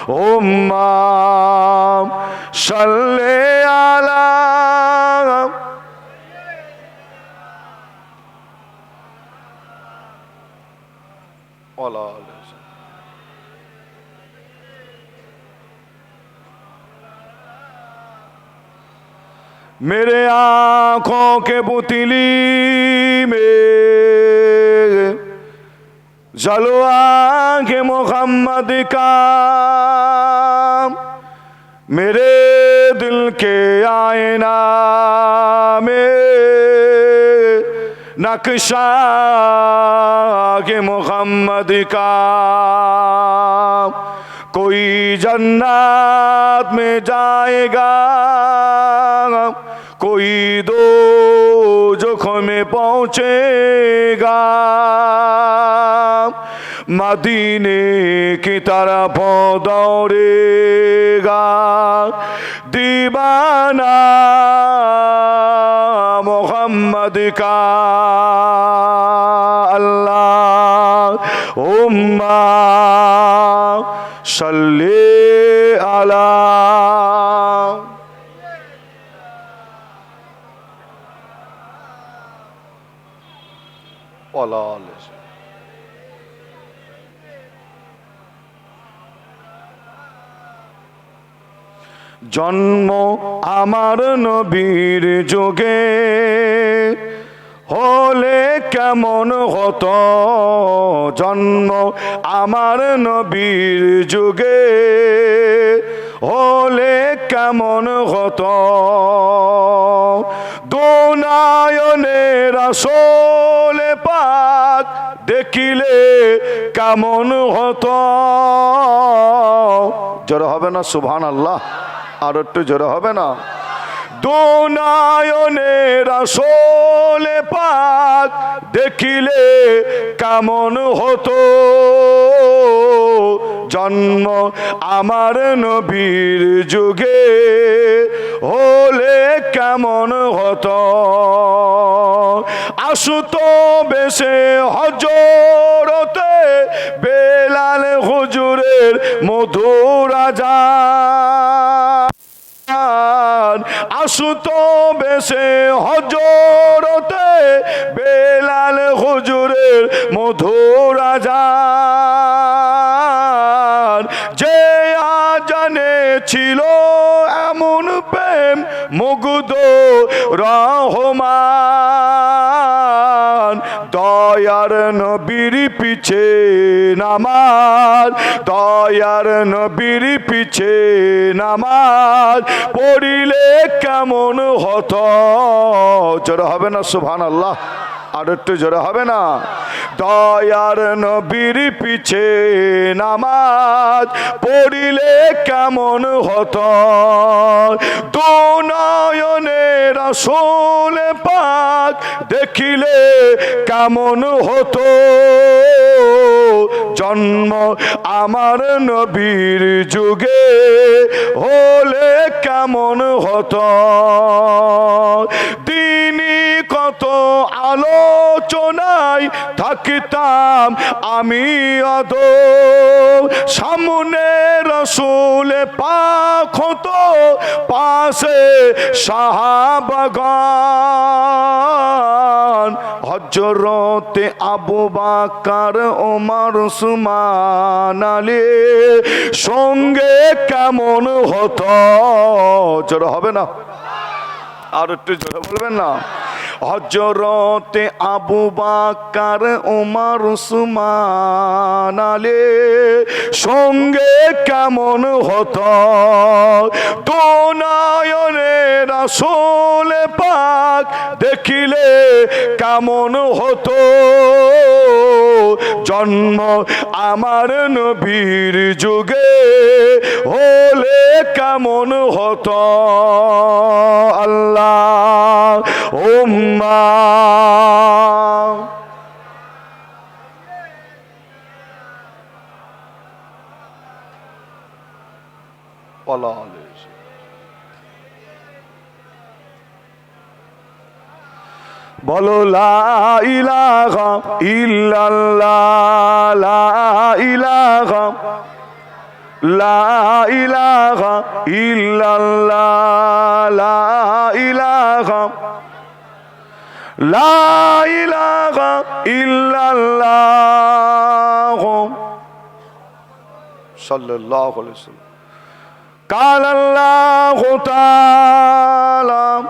উম্মা সাল্লি আলা मेरे आँखों के पुतली में जलवा के मोहम्मद का मेरे दिल के आईना में नक्शा के मोहम्मद का कोई जन्नत में जाएगा कोई दो जोखों में पहुँचेगा मदीने की तरफ दौड़ेगा दीवाना मोहम्मद का अल्लाह उम्मा सल्ली अला जन्म आमार नबीर जोगे होले केमन हतो जन्म आमार नबीर जुगे होले केमन हतो दुनायने रसूल पाक देखिले केमन हतो जोरे होबे ना सुबहानाल्लाह और एकटु जोरे होबे ना दुनायने रसूल पाक देखिले केमन हतो जन्म आमार नबीर जुगे होले केमन हतो आसुतो बेशे हजरते बेलाल हुजूरेर मधुर आजान आसुतो बेशे हजरते बेलाल हुजूरेर मधुर आजान जे आजाने छिलो एमन प्रेम मुग्ध रहमान दयार नबीर पीछे नामाज दयार नबीर पीछे नामाज पढ़िले केमन हतो जोरे होबे ना सुबहानाल्लाह और एकटु जोरे होबे ना दयार नबीर पीछे नामाज पढ़िले केमन हतो दुनयने रसूल पाक देखिले केमन हतो जन्म आमार नबीर जुगे होले केमन हतो दिनी कत आलोचनाय थाकताम आमी अदो सामने रसूल पाक हतो पाशे साहाबागान हजरते आबू बकर ओमर उस्मान आली संगे केमन हतो जोरे होबे ना और एकटु जोरे बोलबेन ना हजरते आबू बकर ओमर उस्मान आली संगे केमन हतो दुनयने रसूल पाक देखिले केमन हतो जन्म आमार नबीर जुगे होले केमन हतो अल्लाह उम्मा बोलो ला इलाहा इल्लल्लाह ला इलाहा লা ইলাহা ইল্লাল্লাহ লা ইলাহা লা ইলাহা ইল্লাল্লাহ সাল্লাল্লাহু আলাইহি ওয়াসাল্লাম قال الله تعالى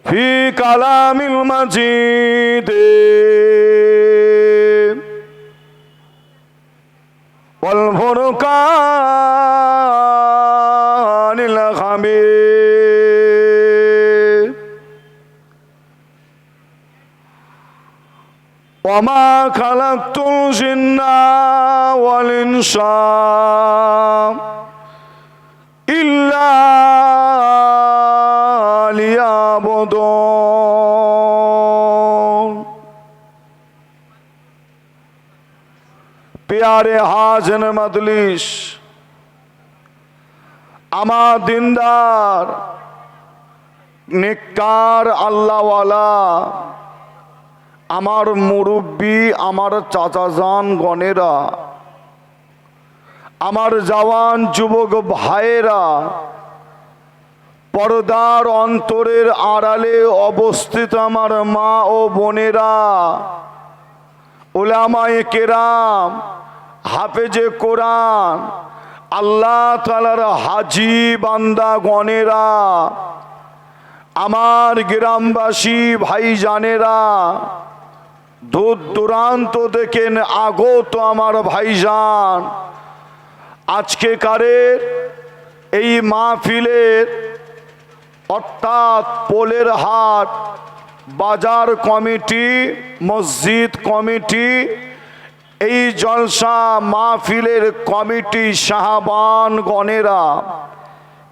في كلام المجيد والفرقان الحميد وما خلقت الجن والإنس إلا ليعبدون प्यारे हाज़िर मजलिस আমার দিনদার নেককার আল্লাহওয়ালা আমার মুরব্বী আমার চাচাজান গণেরা আমার জওয়ান যুবক ভাইয়েরা পর্দার অন্তরের আড়ালে অবস্থিত আমার মা ও বোনেরা উলামায়ে কেরাম হাফেজে কোরআন আল্লাহ তাআলার হাজী বান্দা গণেরা আমার গ্রামবাসী ভাইজানেরা দূর দূরান্ত দেখেন আগত আমার ভাইজান আজকেকারের এই মাহফিলের অর্থাৎ পোলের হাট বাজার কমিটি মসজিদ কমিটি এই জলসা মাহফিলের কমিটি সাহাবান গণেরা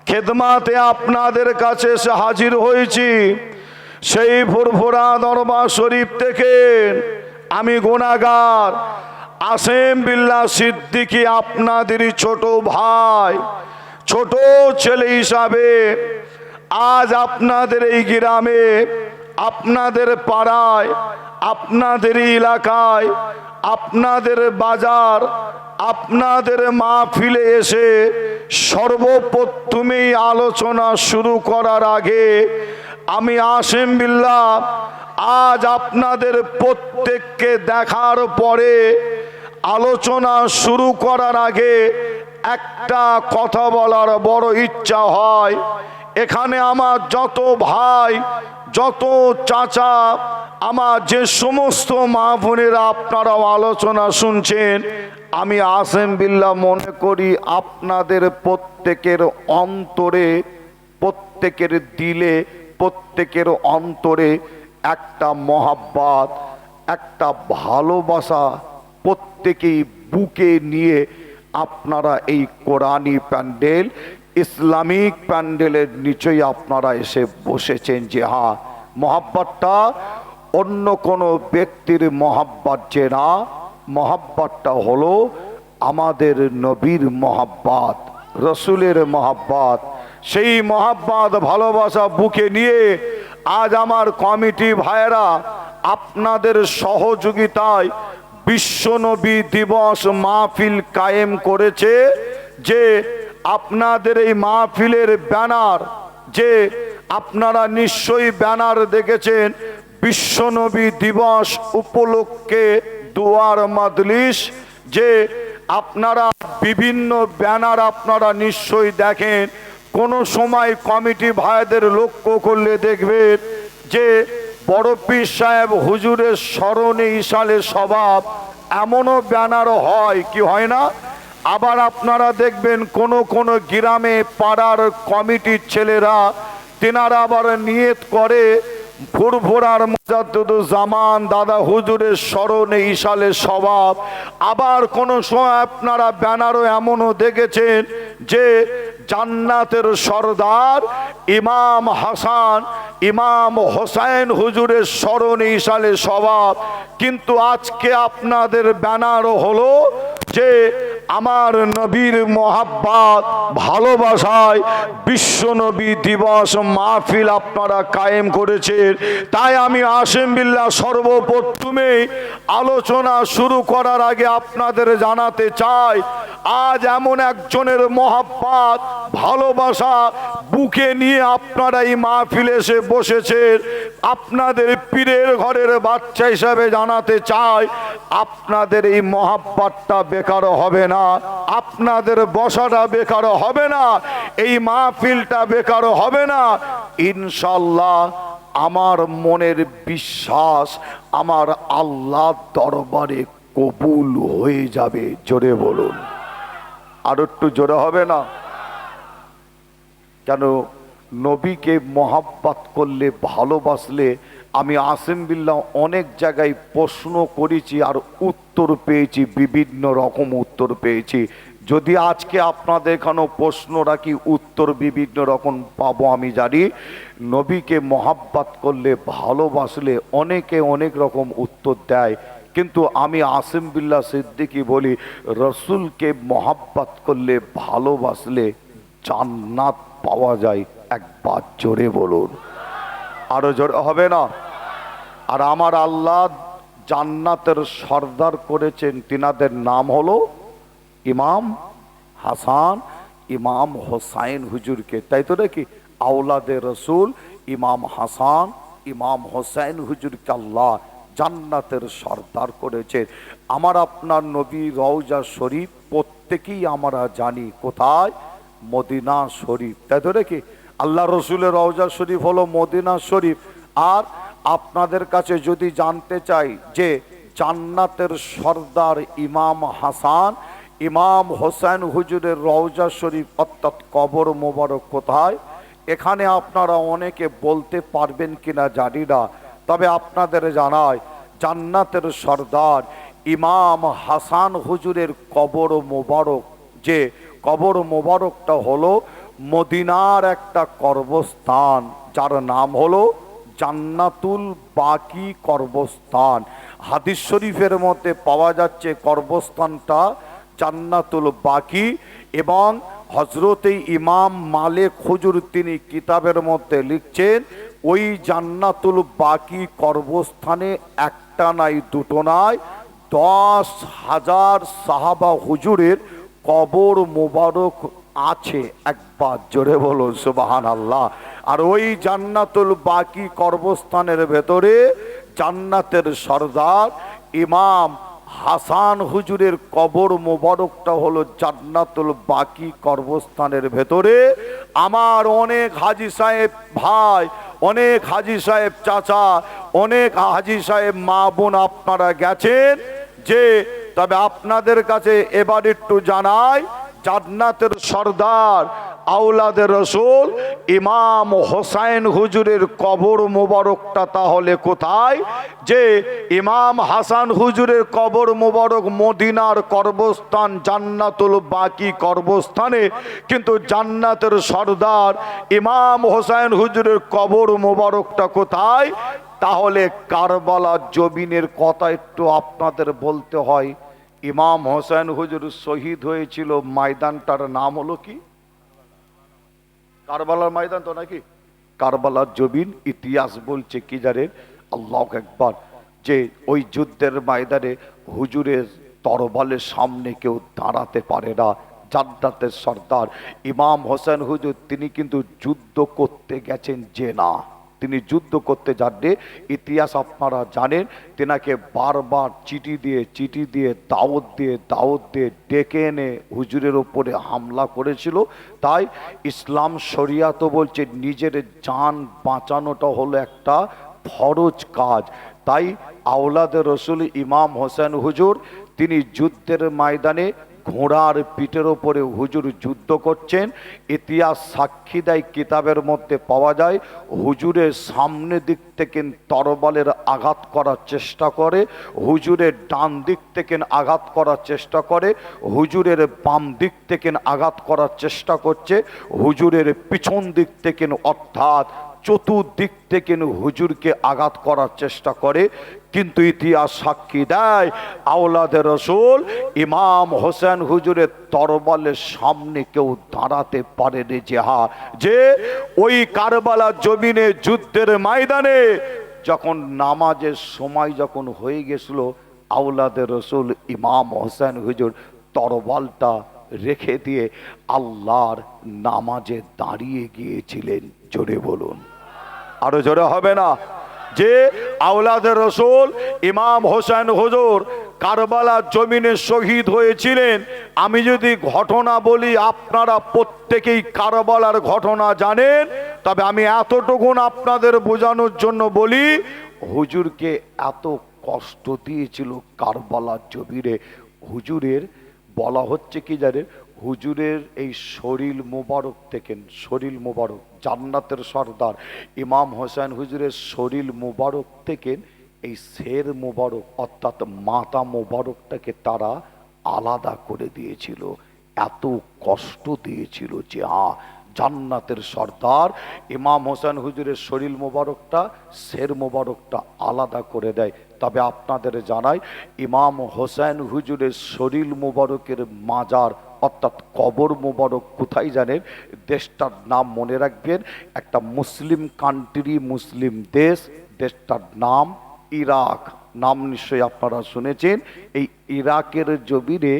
খেদমাতে আপনাদের কাছে এসে হাজির হয়েছি সেই ফুরফুরা দরবার শরীফ থেকে আমি গুনাহগার আসেম বিল্লাহ সিদ্দিকী আপনাদেরই ছোট ভাই ছোট ছেলে হিসাবে আজ আপনাদের এই গ্রামে আপনাদের পাড়ায় আপনাদের এলাকায় আপনাদের বাজার আপনাদের মাহফিলে এসে সর্বপ্রথমেই আলোচনা শুরু করার আগে আমি আসেম বিল্লাহ আজ আপনাদের প্রত্যেককে দেখার পরে আলোচনা শুরু করার আগে একটা কথা বলার বড় ইচ্ছা হয় এখানে আমার যত ভাই যত চাচা আমার যে সমস্ত মা বোনেরা আপনারাও আলোচনা শুনছেন আমি আসেম বিল্লাহ মনে করি আপনাদের প্রত্যেকের অন্তরে প্রত্যেকের দিলে প্রত্যেকের অন্তরে একটা মহাব্বত একটা ভালোবাসা প্রত্যেকেই বুকে নিয়ে আপনারা এই কোরআনী প্যান্ডেল ইসলামিক প্যান্ডেলের নিচেই আপনারা এসে বসেছেন যে হ্যাঁ মহাব্বতটা অন্য কোনো ব্যক্তির মহাব্বত যে না মহাব্বতটা হলো আমাদের নবীর মহাব্বত রসুলের মহাব্বত সেই মহাব্বত ভালোবাসা বুকে নিয়ে আজ আমার কমিটি ভাইয়েরা আপনাদের সহযোগিতায় বিশ্বনবী দিবস মাহফিল কায়েম করেছে যে আপনাদের এই মাহফিলের ব্যানার যে আপনারা নিশ্চয়ই ব্যানার দেখেছেন বিশ্বনবী দিবস উপলক্ষে দুয়ার মাজলিস যে আপনারা বিভিন্ন ব্যানার আপনারা নিশ্চয়ই দেখেন কোনো সময় কমিটি ভাইদের লক্ষ্য করলে দেখবেন যে বড় পীর সাহেব হুজুরের স্মরণে ইশালে স্বভাব এমনও ব্যানার হয় কি হয় না আবার আপনারা দেখবেন কোন গ্রামে পাড়ার কমিটির ছেলেরা তেনারা আবার নিয়ত করে ফুরফুরার মুজাদ্দিদুজ্জামান দাদা হুজুরের স্মরণে ইশালে স্বভাব আবার কোন সময় আপনারা ব্যানারও এমনও দেখেছেন যে জান্নাতের সরদার ইমাম হাসান ইমাম হোসেন হুজুরের স্মরণে ইশালে স্বভাব কিন্তু আজকে আপনাদের ব্যানারও হলো যে আমার নবীর মহাব্বত ভালোবাসায় বিশ্ব নবী দিবস মাহফিল আপনারা কায়েম করেছেন। তাই আমি আসিম বিল্লাহ সর্বপ্রথমে আলোচনা শুরু করার আগে আপনাদের জানাতে চাই, আজ এমন একজনের মহাব্বত ভালোবাসা বুকে নিয়ে আপনারা এই মাহফিলে এসে বসেছেন। আপনাদের পীরের ঘরের বাচ্চা হিসাবে জানাতে চাই, আপনাদের এই মহাব্বতটা বেকার হবে না, আপনাদের বসাটা বেকার হবে না, এই মাহফিলটা বেকার হবে না। ইনশাআল্লাহ আমার মনের বিশ্বাস আমার আল্লাহর দরবারে কবুল হয়ে যাবে। জোরে বলুন, আর একটু জোরে হবে না? কেন? নবীকে মহাব্বত করলে, ভালোবাসলে, আমি আসিম বিল্লাহ অনেক জায়গায় প্রশ্ন করেছি আর উত্তর পেয়েছি, বিভিন্ন রকম উত্তর পেয়েছি। যদি আজকে আপনাদের এখানেও প্রশ্ন রাখি, উত্তর বিভিন্ন রকম পাবো আমি জানি। নবীকে মহাব্বত করলে, ভালোবাসলে অনেকে অনেক রকম উত্তর দেয়, কিন্তু আমি আসিম বিল্লাহ সিদ্দিকী বলি, রসুলকে মহাব্বত করলে, ভালোবাসলে জান্নাত পাওয়া যায়। একবার জোরে বলুন, আরো জোরে হবে না? আর আমার আল্লাহ জান্নাতের সর্দার করেছেন, তিনাদের নাম হলো ইমাম হাসান, ইমাম হোসাইন হুজুরকে। তাই তো নাকি? আওলাদে রসুল ইমাম হাসান, ইমাম হোসাইন হুজুরকে আল্লাহ জান্নাতের সর্দার করেছে। আমার আপনার নবী রওজা শরীফ প্রত্যেকেই আমরা জানি কোথায়? মদিনা শরীফ। তাই তো নাকি? আল্লাহ রসুলের রওজা শরীফ হলো মদিনা শরীফ। আর আপনাদের কাছে যদি জানতে চাই যে জান্নাতের সর্দার ইমাম হাসান, ইমাম হোসেন হুজুরের রওজা শরীফ অর্থাৎ কবর মোবারক কোথায়, এখানে আপনারা অনেকে বলতে পারবেন কিনা জানি না, তবে আপনাদের জানায় জান্নাতের সর্দার ইমাম হাসান হুজুরের কবর মোবারক, যে কবর মোবারকটা হলো মদিনার একটা কর্মস্থান, যার নাম হলো জান্নাতুল বাকি কর্মস্থান। হাদিস শরীফের মধ্যে পাওয়া যাচ্ছে কর্মস্থানটা জান্নাতুল বাকি। এবং হজরতে ইমাম মালিক হুজুর তিনি কিতাবের মধ্যে লিখছেন, ওই জান্নাতুল বাকি কর্মস্থানে একটা নাই, দুটো নাই, 10,000 সাহাবা হুজুরের কবর মোবারক আছে। একবার জোরে বলুন সুবহানাল্লাহ। আর ওই জান্নাতুল বাকি কর্মস্থানের ভেতরে জান্নাতের সর্দার ইমাম হাসান হুজুরের কবর মোবারকটা হলো জান্নাতুল বাকি কর্মস্থানের ভেতরে। আমার অনেক হাজী সাহেব ভাই, অনেক হাজী সাহেব চাচা, অনেক হাজী সাহেব মা বোন আপনারা গেছেন, যে তবে আপনাদের কাছে এবার একটু জানাই, জান্নাতের সর্দার আওলাদের রসুল ইমাম হোসাইন হুজুরের কবর মোবারকটা তাহলে কোথায়? যে ইমাম হাসান হুজুরের কবর মোবারক মদিনার কর্মস্থান জান্নাতুল বাকি কর্মস্থানে, কিন্তু জান্নাতের সর্দার ইমাম হোসাইন হুজুরের কবর মোবারকটা কোথায়? তাহলে কারবালার জমিনের কথা একটু আপনাদের বলতে হয়। ইমাম হোসেন হুজুর শহীদ হয়েছিল, ময়দানটার নাম হলো কি? কারবালার ময়দান তো নাকি? কারবালার জমিন ইতিহাস বলছে কি জানেন? আল্লাহু আকবার, যে ওই যুদ্ধের ময়দানে হুজুরের তরবালের সামনে কেউ দাঁড়াতে পারে না। জান্নাতের সর্দার ইমাম হোসেন হুজুর তিনি কিন্তু যুদ্ধ করতে গেছেন যে না, তিনি যুদ্ধ করতে যাননি। ইতিহাস আপনারা জানেন, তেনাকে বারবার চিঠি দিয়ে দাওয়াত দিয়ে ডেকে এনে হুজুরের ওপরে হামলা করেছিল। তাই ইসলাম শরিয়াত বলছে নিজের জান বাঁচানোটা হলো একটা ফরজ কাজ। তাই আওলাদে রসুল ইমাম হোসেন হুজুর তিনি যুদ্ধের ময়দানে ঘোড়ার পিঠের ওপরে হুজুর যুদ্ধ করছেন। ইতিহাস সাক্ষী দেয়, কিতাবের মধ্যে পাওয়া যায়, হুজুরের সামনে দিক থেকে তরবালের আঘাত করার চেষ্টা করে, হুজুরের ডান দিক থেকে আঘাত করার চেষ্টা করে, হুজুরের বাম দিক থেকে আঘাত করার চেষ্টা করছে, হুজুরের পিছন দিক থেকে অর্থাৎ চতুর্দিক থেকে হুজুরকে আঘাত করার চেষ্টা করে, কিন্তু ইতিহাস সাক্ষী দেয় আওলাদে রসুল ইমাম হোসেন হুজুরের তরবালের সামনে কেউ দাঁড়াতে পারেনি। যে ওই কারবালা জমিনে যুদ্ধের ময়দানে যখন নামাজের সময় যখন হয়ে গেছিল, আওলাদে রসুল ইমাম হোসেন হুজুর তরবালটা রেখে দিয়ে আল্লাহর নামাজে দাঁড়িয়ে গিয়েছিলেন। জোরে বলুন, আরো জোরে হবে না? যে আওলাদে রসুল ইমাম হোসেন হুজুর কারবালার জমিনে শহীদ হয়েছিলেন। আমি যদি ঘটনা বলি, আপনারা প্রত্যেকেই কারবালার ঘটনা জানেন, তবে আমি এতটুকুন আপনাদের বোঝানোর জন্য বলি, হুজুরকে এত কষ্ট দিয়েছিল কারবালার জমিনে। হুজুরের বলা হচ্ছে কি জানেন, হুজুরের এই শরীর মোবারক থেকে, শরীর মোবারক জান্নাতের সর্দার ইমাম হোসেন হুজুরের শরীর মোবারক থেকে এই শের মোবারক অর্থাৎ মাথা মোবারকটাকে তারা আলাদা করে দিয়েছিল। এত কষ্ট দিয়েছিল যে জান্নাতের সর্দার ইমাম হোসেন হুজুরের শরীর মোবারকটা শের মোবারকটা আলাদা করে দেয়। তবে আপনাদের জানাই, ইমাম হোসেন হুজুরের শরীর মোবারকের মাজার অর্থাৎ কবর মোবারক কোথায় জানেন? দেশটার নাম মনে রাখবেন, একটা মুসলিম কান্ট্রি, মুসলিম দেশ, দেশটার নাম ইরাক। নাম নিশ্চয়ই আপনারা শুনেছেন। এই ইরাকের জমিনে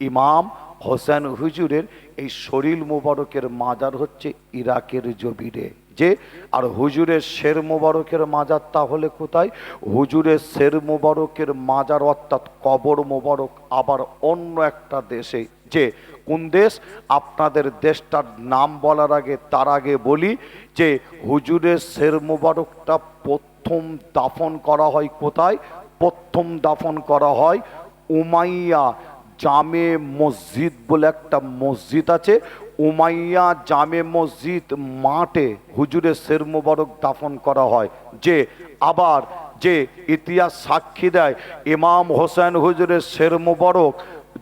ইমাম হোসেন হুজুরের এই শরীর মোবারকের মাজার হচ্ছে ইরাকের জমিনে। যে আর হুজুরের শের মোবারকের মাজার তাহলে কোথায়? হুজুরের শের মোবারকের মাজার অর্থাৎ কবর মোবারক আবার অন্য একটা দেশে। যে কোন দেশ? আপনাদের দেশটার নাম বলার আগে তার আগে বলি যে হুজুরের শের মোবারকটা প্রথম দাফন করা হয় কোথায়? প্রথম দাফন করা হয় উমাইয়া জামে মসজিদ বলে একটা মসজিদ আছে। উমাইয়া জামে মসজিদ মাঠে হুজুরের শের মোবারক দাফন করা হয়। যে আবার যে ইতিহাস সাক্ষী দেয় ইমাম হোসেন হুজুরের শের মোবারক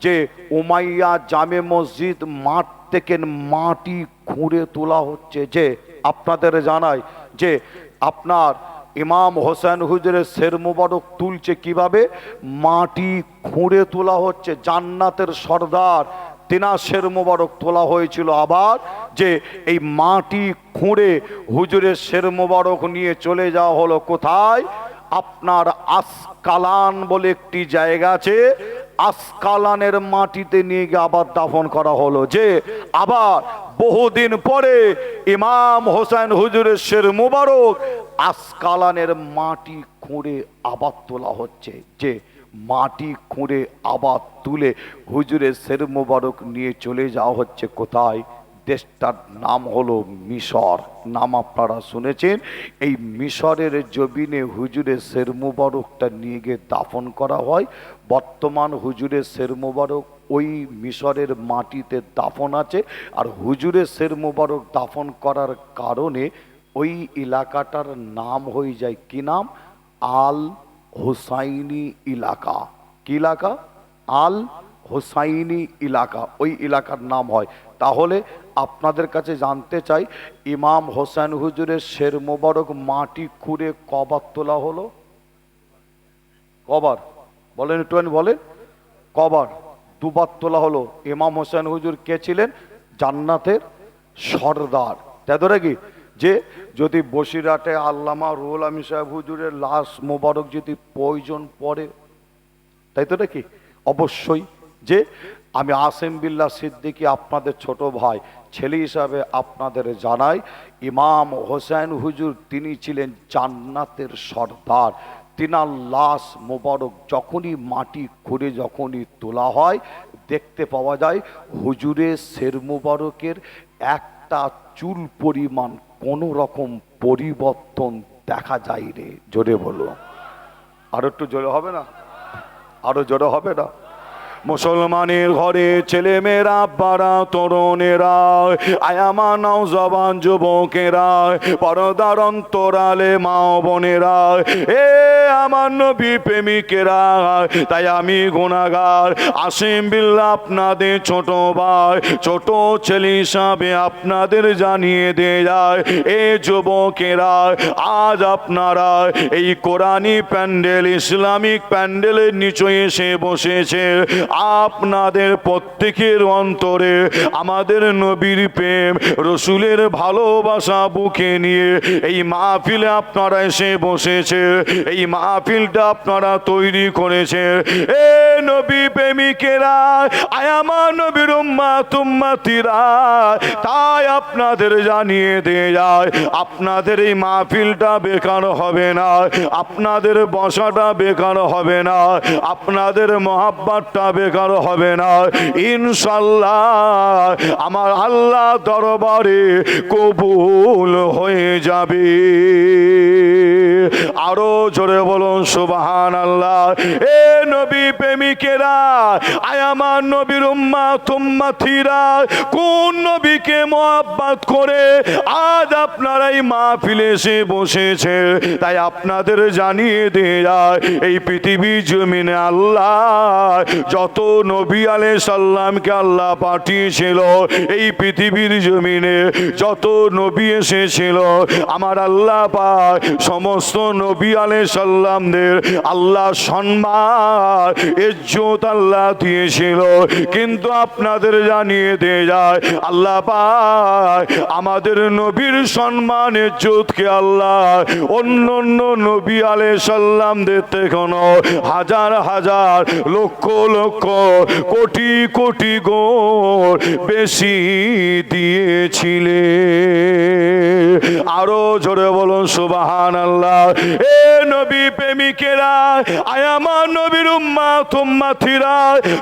যে উমাইয়া জামে মসজিদ মাঠ থেকে মাটি খুঁড়ে তোলা হচ্ছে। যে আপনাদের জানায় যে আপনার ইমাম হোসেন হুজুরের শের মোবারক তুলছে কিভাবে? মাটি খুঁড়ে তোলা হচ্ছে। জান্নাতের সর্দার তিনার শের মোবারক তোলা হয়েছিল। আবার যে এই মাটি খুঁড়ে হুজুরের শের মোবারক নিয়ে চলে যাওয়া হলো কোথায়? আপনার আসকালান বলে একটি জায়গা আছে, আসকালানের মাটিতে নিয়ে গিয়ে আবার দাফন করা হলো। যে আবার বহুদিন পরে ইমাম হোসেন হুজুরের শের মোবারক আসকালানের মাটি খুঁড়ে আবার তোলা হচ্ছে। যে মাটি খুঁড়ে আবার তুলে হুজুরের শের মোবারক নিয়ে চলে যাওয়া হচ্ছে কোথায়? দেশটার নাম হলো মিশর। নাম আপনারা শুনেছেন। এই মিশরের জমিনে হুজুরের শের মোবারকটা নিয়ে গিয়ে দাফন করা হয়। বর্তমান হুজুরের শের মোবারক ওই মিশরের মাটিতে দাফন আছে। আর হুজুরের শের মোবারক দাফন করার কারণে ওই এলাকাটার নাম হয়ে যায় কি নাম? আল হুসাইনি এলাকা। কি এলাকা? আল হুসাইনি এলাকা, ওই এলাকার নাম হয়। তাহলে আপনাদের কাছে জানতে চাই, ইমাম হোসেন হুজুরের শের মোবারক মাটি খুঁড়ে কবার তোলা হলো? কবার বলেন একটু, বলেন কবার? দুবার তোলা হলো। ইমাম হোসেন হুজুর কে ছিলেন? জান্নাতের সর্দার। তাই তো নাকি? যে যদি বসিরহাটে আল্লামা রুহুল আমিন সাহেব হুজুরের লাশ মোবারক যদি প্রয়োজন পড়ে, তাই তো নাকি? অবশ্যই। যে আমি আসিম বিল্লাহ সিদ্দিকী আপনাদের ছোট ভাই, ছেলে হিসাবে আপনাদের জানাই, ইমাম হোসেন হুজুর তিনি ছিলেন জান্নাতের সর্দার। তিনার লাশ মোবারক যখনই মাটি খুঁড়ে যখনই তোলা হয়, দেখতে পাওয়া যায় হুজুরের শের মোবারকের একটা চুল পরিমাণ কোনো রকম পরিবর্তন দেখা যায় রে। জোরে বলো, আরো একটু জোরে হবে না? আরো জোরে হবে না? মুসলমানের ঘরে ছেলেমেয়েরা, আব্বারা, তরুণেরা, আয়ামা নওজওয়ান যুবকেরা, পর্দার অন্তরালে মা বোনেরা, এ আমার নবী প্রেমিকেরা, তাই আমি গুনাহগার আসিম বিল্লাহ আপনাদের ছোট ভাই, ছোট ছেলে হিসাবে আপনাদের জানিয়ে দিয়ে যায়, এ যুবকেরা, আজ আপনারা এই কোরআনী প্যান্ডেল, ইসলামিক প্যান্ডেলের নিচে এসে বসেছে। আপনাদের প্রত্যেকের অন্তরে আমাদের নবীর প্রেম, রসুলের ভালোবাসা বুকে নিয়ে এই মাহফিলে আপনারা এসে বসেছে। এই মাহফিলটা আপনারা তৈরি করেছে। এ নবী প্রেমিকেরা, আয়ামা নবীর উম্মাত উম্মাতিরা, তাই আপনাদের জানিয়ে দিয়ে যায়, আপনাদের এই মাহফিলটা বেকার হবে না, আপনাদের বসাটা বেকার হবে না, আপনাদের মহাব্বতটা বেকার হবে না। ইনশাআল্লাহ আমার আল্লাহ দরবারে কবুল হয়ে যাবে। আরো জোরে বলুন সুবহানাল্লাহ। এ নবী প্রেমিকেরা, আয়ামান নবীর উম্মাত উম্মাতিরা, কোন নবীকে মহব্বত করে আজ আপনারা এই মাহফিলে এসে বসেছে, তাই আপনাদের জানিয়ে দিয়ে যায়, এই পৃথিবী জমিনে আল্লাহ যত নবী আলাইহিস সালামকে আল্লাহ পাঠিয়েছিল, এই পৃথিবীর জমিনে যত নবী এসেছিল, আমার আল্লাহ পাক সমস্ত নবী আলাইহিস সালামদের আল্লাহ সম্মান ইজ্জত আল্লাহ দিয়েছিল। কিন্তু আপনাদের জানিয়ে দিয়ে যায়, আল্লাহ পাক আমাদের নবীর সম্মান ইজ্জতকে আল্লাহ অন্য অন্য নবী আলাইহিস সালামদের থেকেও হাজার হাজার লক্ষ লক্ষ কোটি কোটি গুণ বেশি দিয়েছিলেন। আরো জোরে বলুন সুবহানাল্লাহ। এ নবী প্রেমিকেরা, আয়ামান নবীর উম্মাত উম্মাতিরা,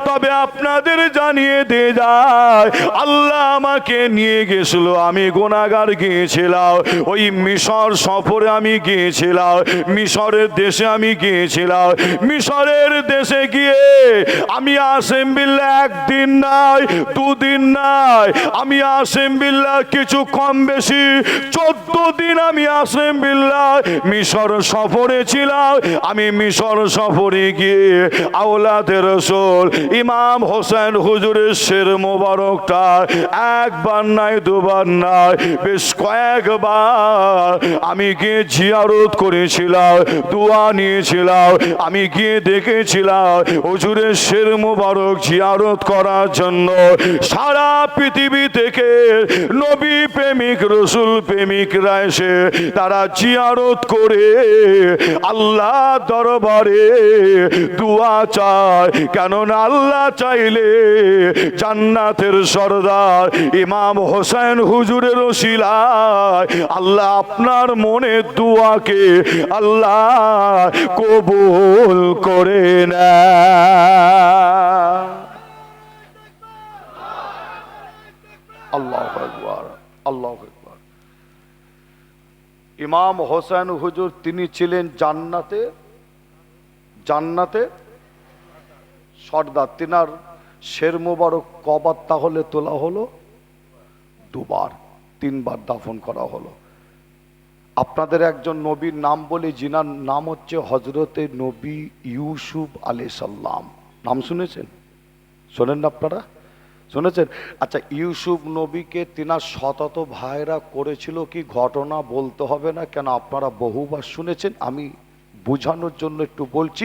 তবে আপনাদের জানিয়ে দিয়ে যায়, আল্লাহ আমাকে নিয়ে গেছিল, আমি গুনাহগার গিয়েছিলাম, ওই মিশর সফরে আমি গিয়েছিলাম, মিশরের দেশে আমি গিয়েছিলাম। মিশরের দেশে গিয়ে আমি আসিম বিল্লাহ একদিন নাই, দুদিন নাই, আমি আসিম বিল্লাহ কিছু কম বেশি 14 দিন আমি আসিম বিল্লাহ মিশর সফরে ছিলাম। আমি মিশর সফরে গিয়ে আওলাদের রাসূল ইমাম হোসেন হুজুরের শের মোবারকটা একবার নাই, দুবার নাই, বেশ কয়েকবার আমি গিয়ে জিয়ারত করেছিলাম, দোয়া নিয়েছিলাম। আমি গিয়ে দেখেছিলাম হুজুরের শের মোবারক জিয়ারত করার জন্য সারা পৃথিবী থেকে নবী প্রেমিক, রসুল প্রেমিকরা এসে তারা জিয়ারত করে আল্লাহ দরবারে দোয়া চায়। কেননা আল্লাহ চাইলে জান্নাতের সরদার ইমাম হোসেন হুজুরের ওসিলায় আল্লাহ আপনার মনের দোয়াকে আল্লাহ কবুল করে নেয়। আল্লাহু আকবার, আল্লাহু আকবার। ইমাম হোসেন হুজুর তিনি ছিলেন জান্নাতে জান্নাতে সর্দার। তিনার শের মোবারক কবার তাহলে তোলা হলো? দুবার, 3 বার দাফন করা হলো। আপনাদের একজন নবীর নাম বলে, যিনার নাম হচ্ছে হজরতে নবী ইউসুফ আলাইহিস সালাম। নাম শুনেছেন? শোনেন না আপনারা? শুনেছেন? আচ্ছা, ইউসুফ নবীকে তিনার শতত ভাইরা করেছিল কি ঘটনা বলতে হবে না কেন, আপনারা বহুবার শুনেছেন। আমি বোঝানোর জন্য একটু বলছি।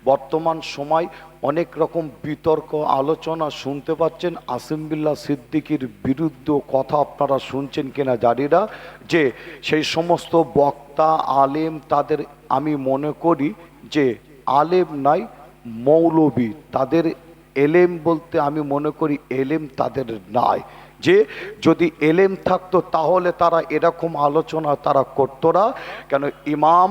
বর্তমান সময় অনেক রকম বিতর্ক আলোচনা শুনতে পাচ্ছেন। আসিম বিল্লাহ সিদ্দিকীর বিরুদ্ধে কথা আপনারা শুনছেন কিনা জানি না, যে সেই সমস্ত বক্তা আলেম তাদের, আমি মনে করি যে আলেম নাই মৌলবী, তাদের এলেম বলতে আমি মনে করি এলেম তাদের নাই। যে যদি এলেম থাকতো তাহলে তারা এরকম আলোচনা তারা করতো না। কেন ইমাম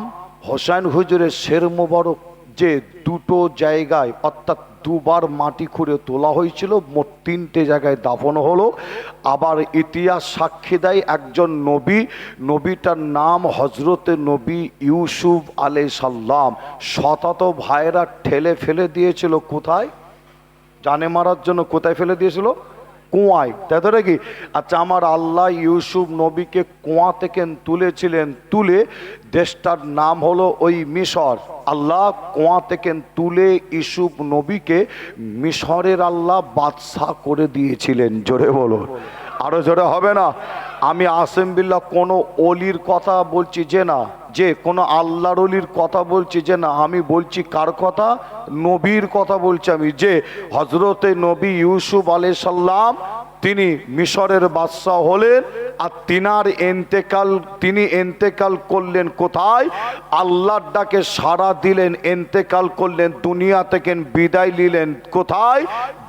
হোসেন হুজুরের শের মোবারক যে দুটো জায়গায় অর্থাৎ 2 বার মাটি খুঁড়ে তোলা হয়েছিল, মোট 3টে জায়গায় দাফন হলো। আবার ইতিহাস সাক্ষী দেয় একজন নবী, নবীটার নাম হজরতে নবী ইউসুফ আলাইহিস সালাম। শতাত ভাইরা ঠেলে ফেলে দিয়েছিল কোথায়? জানে মারার জন্য কোথায় ফেলে দিয়েছিল? কুয়ায়, তাই তো নাকি? আচ্ছা, আমার আল্লাহ ইউসুফ নবীকে কুয়া থেকে তুলেছিলেন, তুলে দেশটার নাম হলো ওই মিশর। আল্লাহ কুয়া থেকে তুলে ইউসুফ নবীকে মিশরের আল্লাহ বাদশাহ করে দিয়েছিলেন। জোরে বলো, আরো জোরে হবে না? আমি আসেম বিল্লাহ কোনো অলির কথা বলছি যে না, যে কোনো আল্লাহর অলির কথা বলছি যে না, আমি বলছি কার কথা? নবীর কথা বলছি আমি, যে হজরতে নবী ইউসুফ আলাইহিস সালাম তিনি মিশরের বাদশাহ হলেন। আর তিনি এন্তেকাল করলেন কোথায়? আল্লাহর ডাকে সাড়া দিলেন, এন্তেকাল করলেন, দুনিয়া থেকে বিদায় নিলেন কোথায়?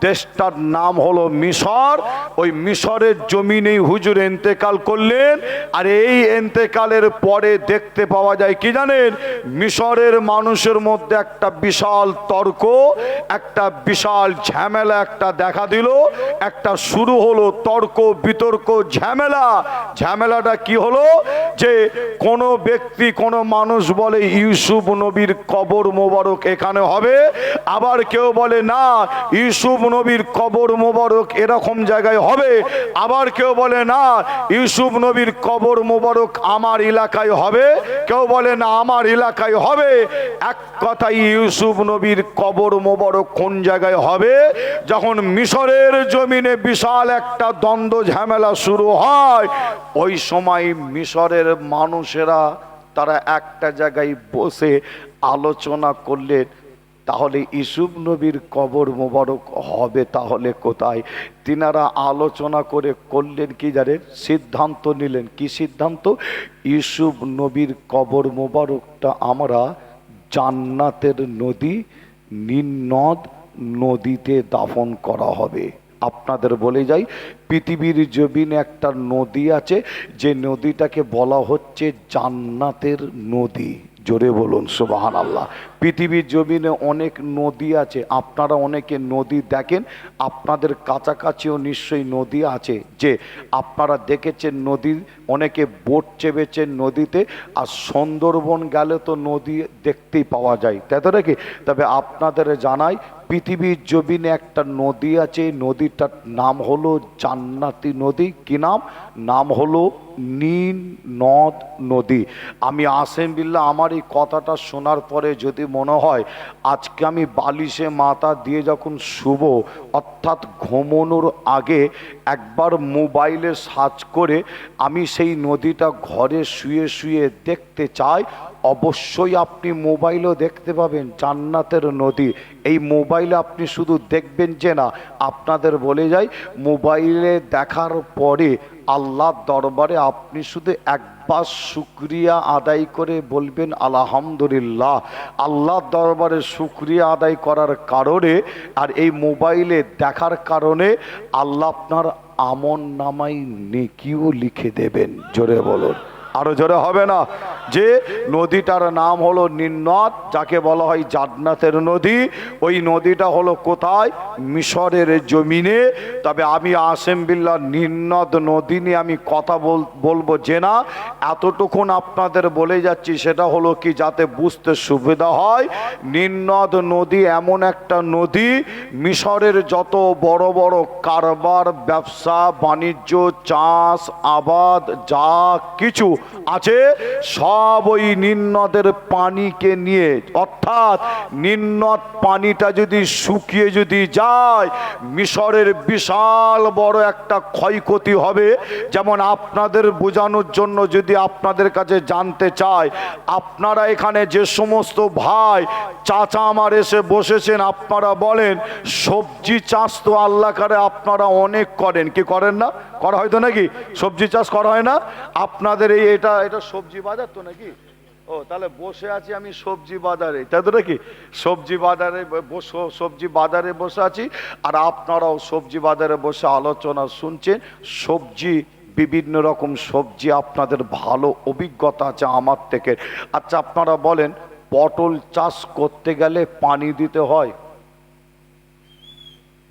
দেশটার নাম হলো মিশর। ওই মিশরের জমিনেই হুজুর এন্তেকাল করলেন। আর এই এন্তেকালের পরে দেখতে পাওয়া যায় কি জানেন? মিশরের মানুষের মধ্যে একটা বিশাল তর্ক, একটা বিশাল ঝামেলা একটা দেখা দিল। একটা শুরু হলো তর্ক বিতর্ক ঝামেলা। ঝামেলাটা কি হলো? যে কোন ব্যক্তি কোন মানুষ বলে ইউসুফ নবীর কবর মোবারক এখানে হবে, আবার কেউ বলে না ইউসুফ নবীর কবর মোবারক এরকম জায়গায় হবে, আবার কেউ বলে না ইউসুফ নবীর কবর মোবারক আমার এলাকায় হবে, কেউ বলে না আমার এলাকায় হবে। এক কথাই ইউসুফ নবীর কবর মোবারক কোন জায়গায় হবে? যখন মিশরের জমিনে বিশাল একটা দ্বন্দ্ব ঝামেলা শুরু হয়, ওই সময় মিশরের মানুষেরা তারা একটা জায়গায় বসে আলোচনা করলেন, তাহলে ইউসুফ নবীর কবর মোবারক হবে তাহলে কোথায়? তিনারা আলোচনা করে করলেন কি জানেন? সিদ্ধান্ত নিলেন। কি সিদ্ধান্ত? ইউসুফ নবীর কবর মোবারকটা আমরা জান্নাতের নদী নীল নদ নদীতে দাফন করা হবে। আপনাদের বলে যাই, পৃথিবীর জমিনে একটা নদী আছে, যে নদীটাকে বলা হচ্ছে জান্নাতের নদী। জোরে বলুন সুবহানাল্লাহ। পৃথিবীর জমিনে অনেক নদী আছে, আপনারা অনেকে নদী দেখেন, আপনাদের কাছাকাছিও নিশ্চয়ই নদী আছে, যে আপনারা দেখেছেন নদী, অনেকে বোট চেপেছেন নদীতে। আর সুন্দরবন গেলে তো নদী দেখতেই পাওয়া যায়, তাই তো নাকি? তবে আপনাদের জানাই, পৃথিবীর জমিনে একটা নদী আছে, নদীটার নাম হলো জান্নাতি নদী। কি নাম? নাম হলো নীল নদ নদী। আমি আসেম বিল্লাহ আমার এই কথাটা শোনার পরে যদি মনে হয় আজকে আমি বালিশে মাথা দিয়ে যখন শুব, অর্থাৎ ঘুমানোর আগে একবার মোবাইলে সার্চ করে আমি সেই নদীটা ঘরে শুয়ে শুয়ে দেখতে চাই, অবশ্যই আপনি মোবাইলেও দেখতে পাবেন জান্নাতের নদী। এই মোবাইলে আপনি শুধু দেখবেন যে না, আপনাদের বলে যাই, মোবাইলে দেখার পরে আল্লাহর দরবারে আপনি শুধু একবার শুকরিয়া আদায় করে বলবেন আলহামদুলিল্লাহ। আল্লাহর দরবারে শুকরিয়া আদায় করার কারণে আর এই মোবাইলে দেখার কারণে আল্লাহ আপনার আমল নামায় নেকিও লিখে দেবেন। জোরে বলুন, আরো জোরে হবে না? যে নদীটার নাম হলো নীল নদ, যাকে বলা হয় জান্নাতের নদী। ওই নদীটা হলো কোথায়? মিশরের জমিনে। তবে আমি আসেম বিল্লাহ নীল নদ নদী নিয়ে আমি কথা বলবো যে না, এতটুকুন আপনাদের বলে যাচ্ছি, সেটা হলো কি যাতে বুঝতে সুবিধা হয়। নীল নদ নদী এমন একটা নদী, মিশরের যত বড় বড় কারবার, ব্যবসা বাণিজ্য, চাষ আবাদ যা কিছু আছে সব ওই নীল নদের পানিকে নিয়ে, অর্থাৎ নীল নদ পানিটা যদি শুকিয়ে যদি যায়, মিশরের বিশাল বড় একটা ক্ষয়ক্ষতি হবে। যেমন আপনাদের বোঝানোর জন্য যদি আপনাদের কাছে জানতে চাই, আপনারা এখানে যে সমস্ত ভাই চাচা আমার এসে বসেছেন, আপনারা বলেন সবজি চাষ তো আল্লাহ করে আপনারা অনেক করেন, কি করেন না? করা হয়তো নাকি? সবজি চাষ করা হয় না আপনাদের? এটা সবজি বাজার তো নাকি? ও, তাহলে বসে আছি আমি সবজি বাজারে, তাই তো নাকি? সবজি বাজারে বসে আছি, আর আপনারাও সবজি বাজারে বসে আলোচনা শুনছেন। সবজি, বিভিন্ন রকম সবজি, আপনাদের ভালো অভিজ্ঞতা আছে আমার থেকে। আচ্ছা, আপনারা বলেন পটল চাষ করতে গেলে পানি দিতে হয়?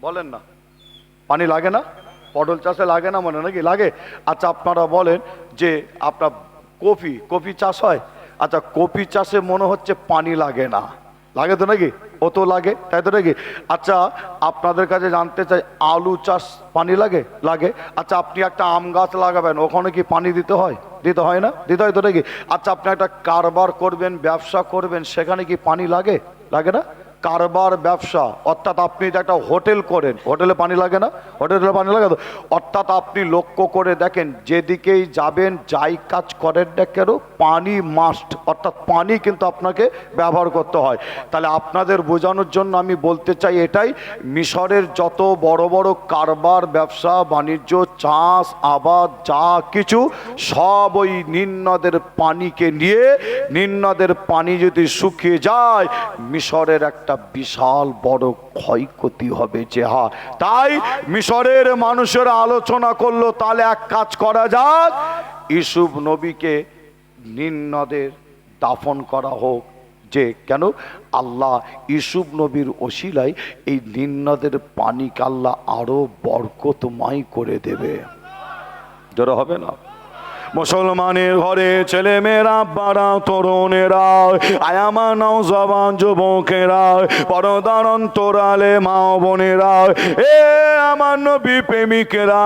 বলেন না, পানি লাগে না? পটল চাষে লাগে না মনে নাকি? লাগে। আচ্ছা, আপনারা বলেন যে আপনার কপি চাষ হয়, আচ্ছা কপি চাষে মনে হচ্ছে পানি লাগে না, লাগে তো নাকি? ও তো লাগে, তাই তো নাকি? আচ্ছা আপনাদের কাছে জানতে চাই, আলু চাষ পানি লাগে? লাগে। আচ্ছা আপনি একটা আম গাছ লাগাবেন, ওখানে কি পানি দিতে হয়? দিতে হয় না? দিতে হয় তো নাকি? আচ্ছা আপনি একটা কারবার করবেন, ব্যবসা করবেন, সেখানে কি পানি লাগে? লাগে না? কারবার ব্যবসা, অর্থাৎ আপনি যে একটা হোটেল করেন, হোটেলে পানি লাগে না? হোটেলে পানি লাগে তো। অর্থাৎ আপনি লক্ষ্য করে দেখেন, যেদিকেই যাবেন, যাই কাজ করেন না কেন, পানি মাস্ট, অর্থাৎ পানি কিন্তু আপনাকে ব্যবহার করতে হয়। তাহলে আপনাদের বোঝানোর জন্য আমি বলতে চাই এটাই, মিশরের যত বড় বড় কারবার, ব্যবসা বাণিজ্য, চাষ আবাদ, যা কিছু সব ওই নীল নদের পানিকে নিয়ে, নীল নদের পানি যদি শুকিয়ে যায়, মিশরের একটা বিশাল বড় ক্ষয়ক্ষতি হবে। যে হ্যাঁ, তাই মিশরের মানুষের আলোচনা করলো, তাহলে এক কাজ করা যাক, ইউসুফ নবীকে নীল নদে দাফন করা হোক। যে কেন? আল্লাহ ইউসুফ নবীর ওসিলায় এই নীল নদের পানিকে আল্লাহ আরো বরকতময় করে দেবে। জোরে হবে না? মুসলমানের ঘরে ছেলে মেয়েরা, বাড়া তরুণেরা, আয়ামা নওজওয়ান যুবকেরা, পর্দার অন্তরালে মা বোনেরা, এ আমার নবী প্রেমিকেরা,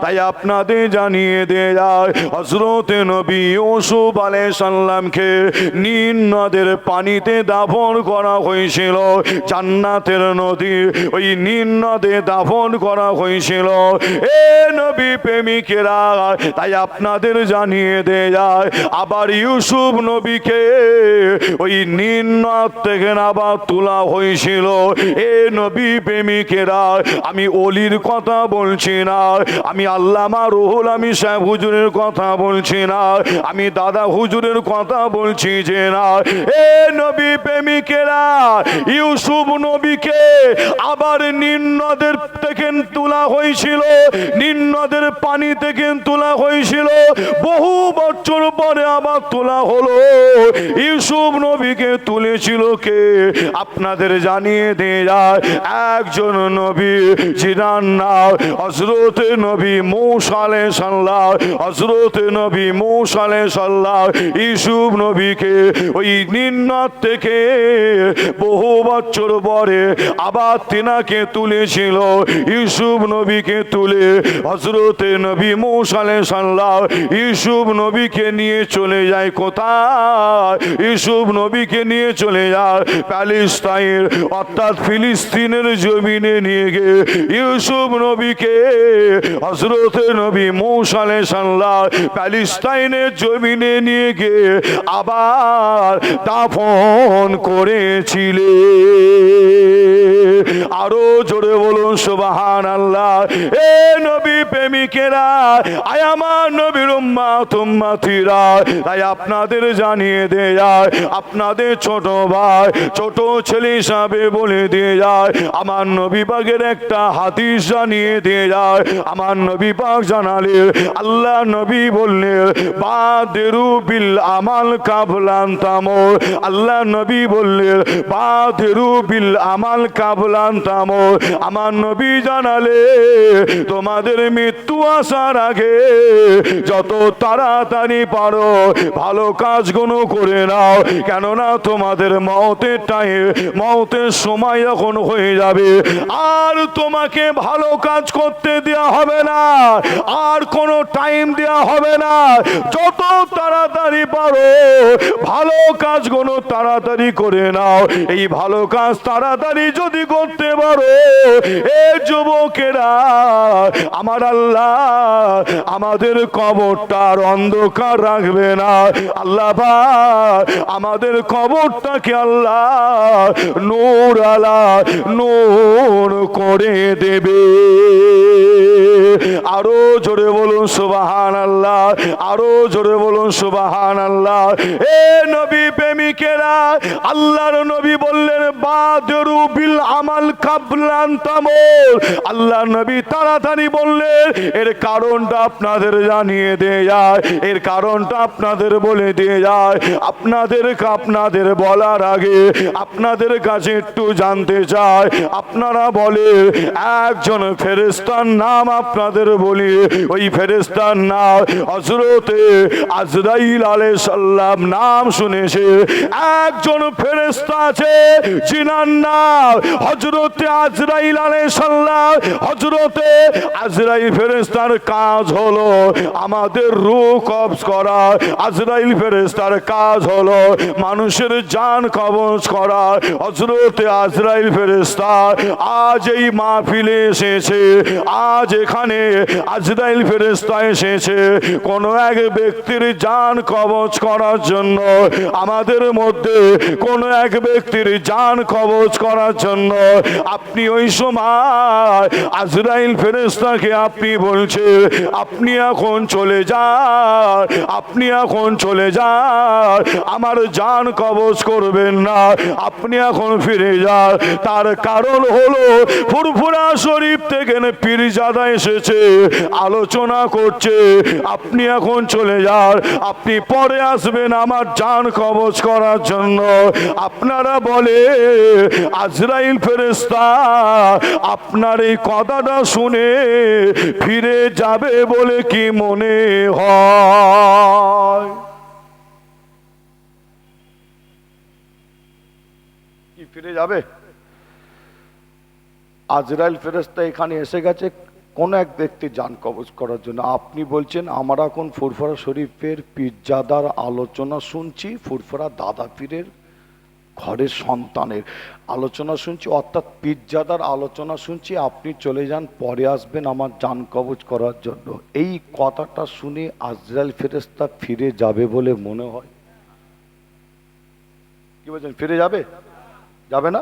তাই আপনাদের জানিয়ে দিয়ে যায়, হযরত নবী ইউসুফ আলাইহিস সালামকে নীল নদের পানিতে দাফন করা হয়েছিল। জান্নাতের নদী ওই নীল নদে দাফন করা হয়েছিল। এ নবী প্রেমিকেরা, তাই আপনাদের জানিয়ে দেয়া যায়, আবার ইউসুফ নবীকে ওই নীল নদ থেকে আবার তোলা হয়েছিল। এ নবী প্রেমিকেরা, আমি অলির কথা বলছি না, আমি আল্লামা রুহুল আমিন সাহেব হুজুরের কথা বলছি না, আমি দাদা হুজুরের কথা বলছি যে না, এ নবী প্রেমিকেরা, ইউসুফ নবীকে আবার নীল নদের থেকে তোলা হয়েছিল, নীল নদের পানি থেকে তোলা হয়েছিল। বহু বছর পরে আবার তোলা হলো। ইউসুফ নবীকে তুলেছিল কে? আপনাদের জানিয়ে দিয়ে যায়, একজন নবী, যিনার নাম হযরত নবী মূসা আলাইহিস সালাম। হযরত নবী মূসা আলাইহিস সালাম ইউসুফ নবীকে ওই নীল নদ থেকে বহু বছর পরে আবার তিনাকে তুলেছিল। ইউসুফ নবীকে তুলে হযরত নবী মূসা আলাইহিস সালাম ইউসুফ নবীকে নিয়ে চলে যায় কোথায়? ইউসুফ নবীকে নিয়ে চলে যায় প্যালেস্টাইন, অর্থাৎ ফিলিস্তিনের জমিনে নিয়ে গিয়ে ইউসুফ নবীকে হযরত নবী মূসা আলাইহিস সালাম প্যালেস্টাইনের জমিনে নিয়ে গিয়ে আবার দাফন করেছিলেন। আরো জোরে বলুন সুবহানাল্লাহ। এ নবী প্রেমিকেরা, আয় আমার নবীর উম্মত উম্মতিরা, তাই আপনাদের জানিয়ে দিয়ে যায়, আপনাদের ছোট ভাই, ছোট ছেলে হিসাবে বলে দিয়ে যায়, আমার নবী পাকের একটা হাদিস জানিয়ে দিয়ে যায়। আমার নবী পাক জানালেন, আল্লাহ নবী বললেন, বাদেরু বিল আমাল কাবলান তামর। আল্লাহ নবী বললেন, বাদেরু বিল আমাল কাবলান তামর। আমার নবী জানালে, তোমাদের মৃত্যু আসার আগে যত তাড়াতাড়ি পারো ভালো কাজগুলো করে নাও, কেননা তোমাদের মওতের টাইম, মওতের সময় যখন হয়ে যাবে, আর তোমাকে ভালো কাজ করতে দেওয়া হবে না, আর কোনো টাইম দেওয়া হবে না। যত তাড়াতাড়ি পারো ভালো কাজগুলো তাড়াতাড়ি করে নাও। এই ভালো কাজ তাড়াতাড়ি যদি করতে পারো, এ যুবকেরা, আমার আল্লাহ আমাদের কবরটার অন্ধকার রাখবে না। আল্লাহ পাক আমাদের কবরটাকে আল্লাহ নূর আলা নূর করে দেবে। আরো জোরে বলুন সুবহানাল্লাহ, আরো জোরে বলুন সুবহানাল্লাহ। এ নবী প্রেমিকেরা, আল্লাহর নবী বললেন, বাদরু বিল আমাল কাবলান তামর। আল্লাহ নবী তাড়াতাড়ি বললেন, এর কারণটা আপনাদের জানিয়ে দিয়ে যায়, এর কারণটা আপনাদের বলে দিয়ে যায়। আপনাদের বলার আগে আপনাদের কাছে একটু জানতে চাই, আপনারা বলে একজন ফেরেশতার নাম আপনারা আপনাদের বলি ওই ফেরেশতার নাম হযরতে আজরাইল আলাইহিস সালাম। নাম শুনেছে একজন ফেরেশতা আছে যিনার নাম হযরতে আজরাইল আলাইহিস সালাম। হযরতে আজরাইল ফেরেশতার কাজ হলো আমাদের রূহ কবজ করা। আজরাইল ফেরেশতার কাজ হলো মানুষের জান কবজ করা। হযরতে আজরাইল ফেরেশতা আজ এই মাহফিলে এসেছে, আজ এখানে আজরাইল ফেরেশতা এসেছে কোন এক ব্যক্তির জান কবজ করার জন্য। আমাদের মধ্যে কোন এক ব্যক্তির জান কবজ করার জন্য আপনি ওই সময় আজরাইল ফেরেশতাকে আপনি বলছেন আপনি এখন চলে যান, আপনি এখন চলে যান, আমার জান কবজ করবেন না, আপনি এখন ফিরে যান। তার কারণ হলো ফুরফুরা শরীফ থেকে পীরজাদা এসেছে, আলোচনা করছে, আপনি এখন চলে যান, আপনি পরে আসবেন আমার জান কবজ করার জন্য। আপনারা বলে আজরাইল ফেরেশতা আপনার এই কথাটা শুনে ফিরে যাবে বলে কি মনে হয়? কি ফিরে যাবে? আজরাইল ফেরেশতা এখানে এসে গেছে কোন এক ব্যক্তি জান কবজ করার জন্য। আপনি বলছেন আমরা এখন ফুরফুরা শরীফের পীরজাদার আলোচনা শুনছি, ফুরফুরা দাদা পীরের ঘরের সন্তানের আলোচনা শুনছি, অর্থাৎ পীরজাদার আলোচনা শুনছি, আপনি চলে যান পরে আসবেন আমার জান কবজ করার জন্য। এই কথাটা শুনে আজরাইল ফেরেশতা ফিরে যাবে বলে মনে হয়? কি বলছেন, ফিরে যাবে? যাবে না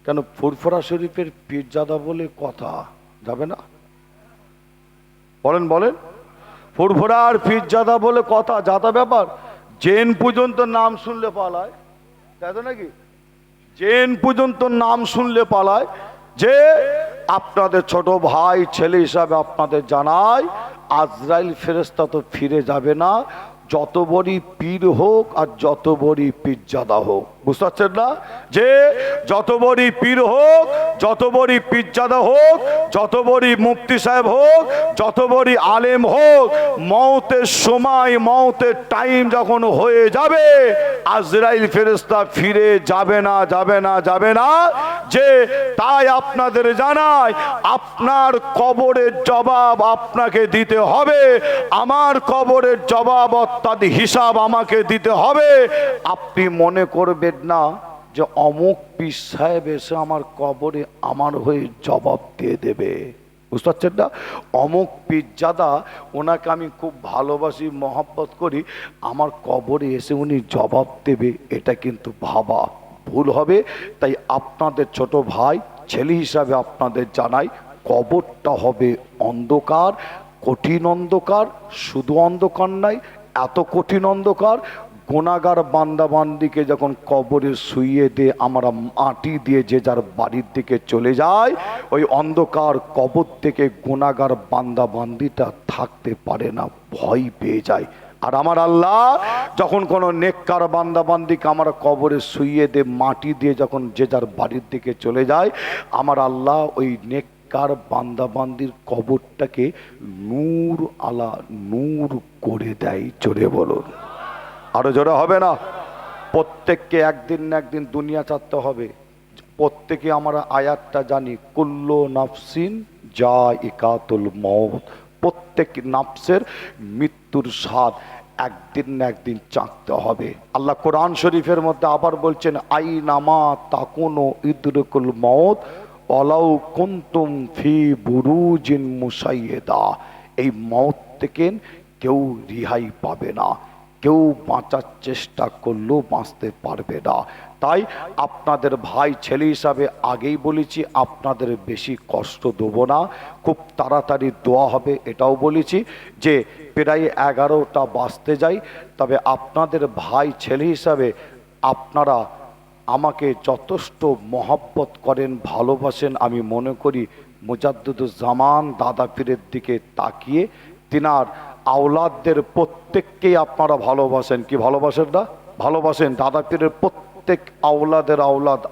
কেন? ফুরফুরা শরীফের পীরজাদা বলে কথা, যাবে না? বলেন বলেন, ফুরফুরা আর পীরজাদা বলে কথা, যাতা ব্যাপার। জেন পর্যন্ত নাম শুনলে পালায়, তাই তো নাকি? জেন পর্যন্ত নাম শুনলে পালায়। যে আপনাদের ছোট ভাই ছেলে হিসাবে আপনাদের জানাই আজরাইল ফেরেশতা তো ফিরে যাবে না, যত বড়ই পীর হোক আর যত বড়ই পীরজাদা হোক। বুঝতে পারছেন না? যে যত বড়ই পীর হোক, যত বড়ই পীরজাদা হোক, যত বড়ই মুফতি সাহেব হোক, যত বড়ই আলেম হোক, মওতের সময় মওতের টাইম যখন হয়ে যাবে আজরাইল ফেরেশতা ফিরে যাবে না, যাবে না, যাবে না। যে তাই আপনাদের জানাই আপনার কবরের জবাব আপনাকে দিতে হবে, আমার কবরের জবাব অর্থাৎ হিসাব আমাকে দিতে হবে। আপনি মনে করবেন না যে অমুক পীর সাহেব এসে আমার কবরে আমার হয়ে জবাব দিয়ে দেবে। বুঝতে পারছেন না? অমুক পীরজাদা, ওনাকে আমি খুব ভালোবাসি, মহব্বত করি, আমার কবরে এসে উনি জবাব দেবে, এটা কিন্তু ভাবা ভুল হবে। তাই আপনাদের ছোট ভাই ছেলে হিসাবে আপনাদের জানাই কবরটা হবে অন্ধকার, কঠিন অন্ধকার। শুধু অন্ধকার নাই, এত কঠিন অন্ধকার, গুনাহগার বান্দাবান্দিকে যখন কবরে শুইয়ে দিয়ে আমরা মাটি দিয়ে যে যার বাড়ির দিকে চলে যায়, ওই অন্ধকার কবর থেকে গুনাহগার বান্দাবান্দিটা থাকতে পারে না, ভয় পেয়ে যায়। আর আমার আল্লাহ যখন কোনো নেককার বান্দাবান্দিকে আমরা কবরে শুইয়ে দিয়ে মাটি দিয়ে যখন যে যার বাড়ির দিকে চলে যায়, আমার আল্লাহ ওই নেককার বান্দাবান্দির কবরটাকে নূর আলা নূর করে দেয়। জোরে বলুন, আরো জোরে হবে না? প্রত্যেককে একদিন না একদিন দুনিয়া ছাড়তে হবে। প্রত্যেকে আমরা আয়াতটা জানি, কুল্লু নাফসিন জাইকাতুল মউত, প্রত্যেক নাফসের মৃত্যুর স্বাদ একদিন না একদিন চাখতে হবে। আল্লাহ কোরআন শরীফের মধ্যে আবার বলছেন আইনামা তাকুনু ইদরিকুল মউত ওয়ালাউ কুনতুম ফি বুরুজিন মুশাইয়্যিদা। এই মউত থেকে কেউ রিহাই পাবে না, কেউ বাঁচার চেষ্টা করলেও বাঁচতে পারবে না। তাই আপনাদের ভাই ছেলে হিসাবে আগেই বলেছি আপনাদের বেশি কষ্ট দেবো না, খুব তাড়াতাড়ি দোয়া হবে এটাও বলেছি। যে প্রায় 11টা বাজতে যাই, তবে আপনাদের ভাই ছেলে হিসাবে আপনারা আমাকে যথেষ্ট মহব্বত করেন, ভালোবাসেন। আমি মনে করি মুজাদ্দিদুজ্জামান দাদা পীরের দিকে তাকিয়ে তিনার আওলাদদের প্রত্যেককেই আপনারা ভালোবাসেন। কি ভালোবাসেন না? ভালোবাসেন। দাদা পীরের প্রত্যেক আওলাদের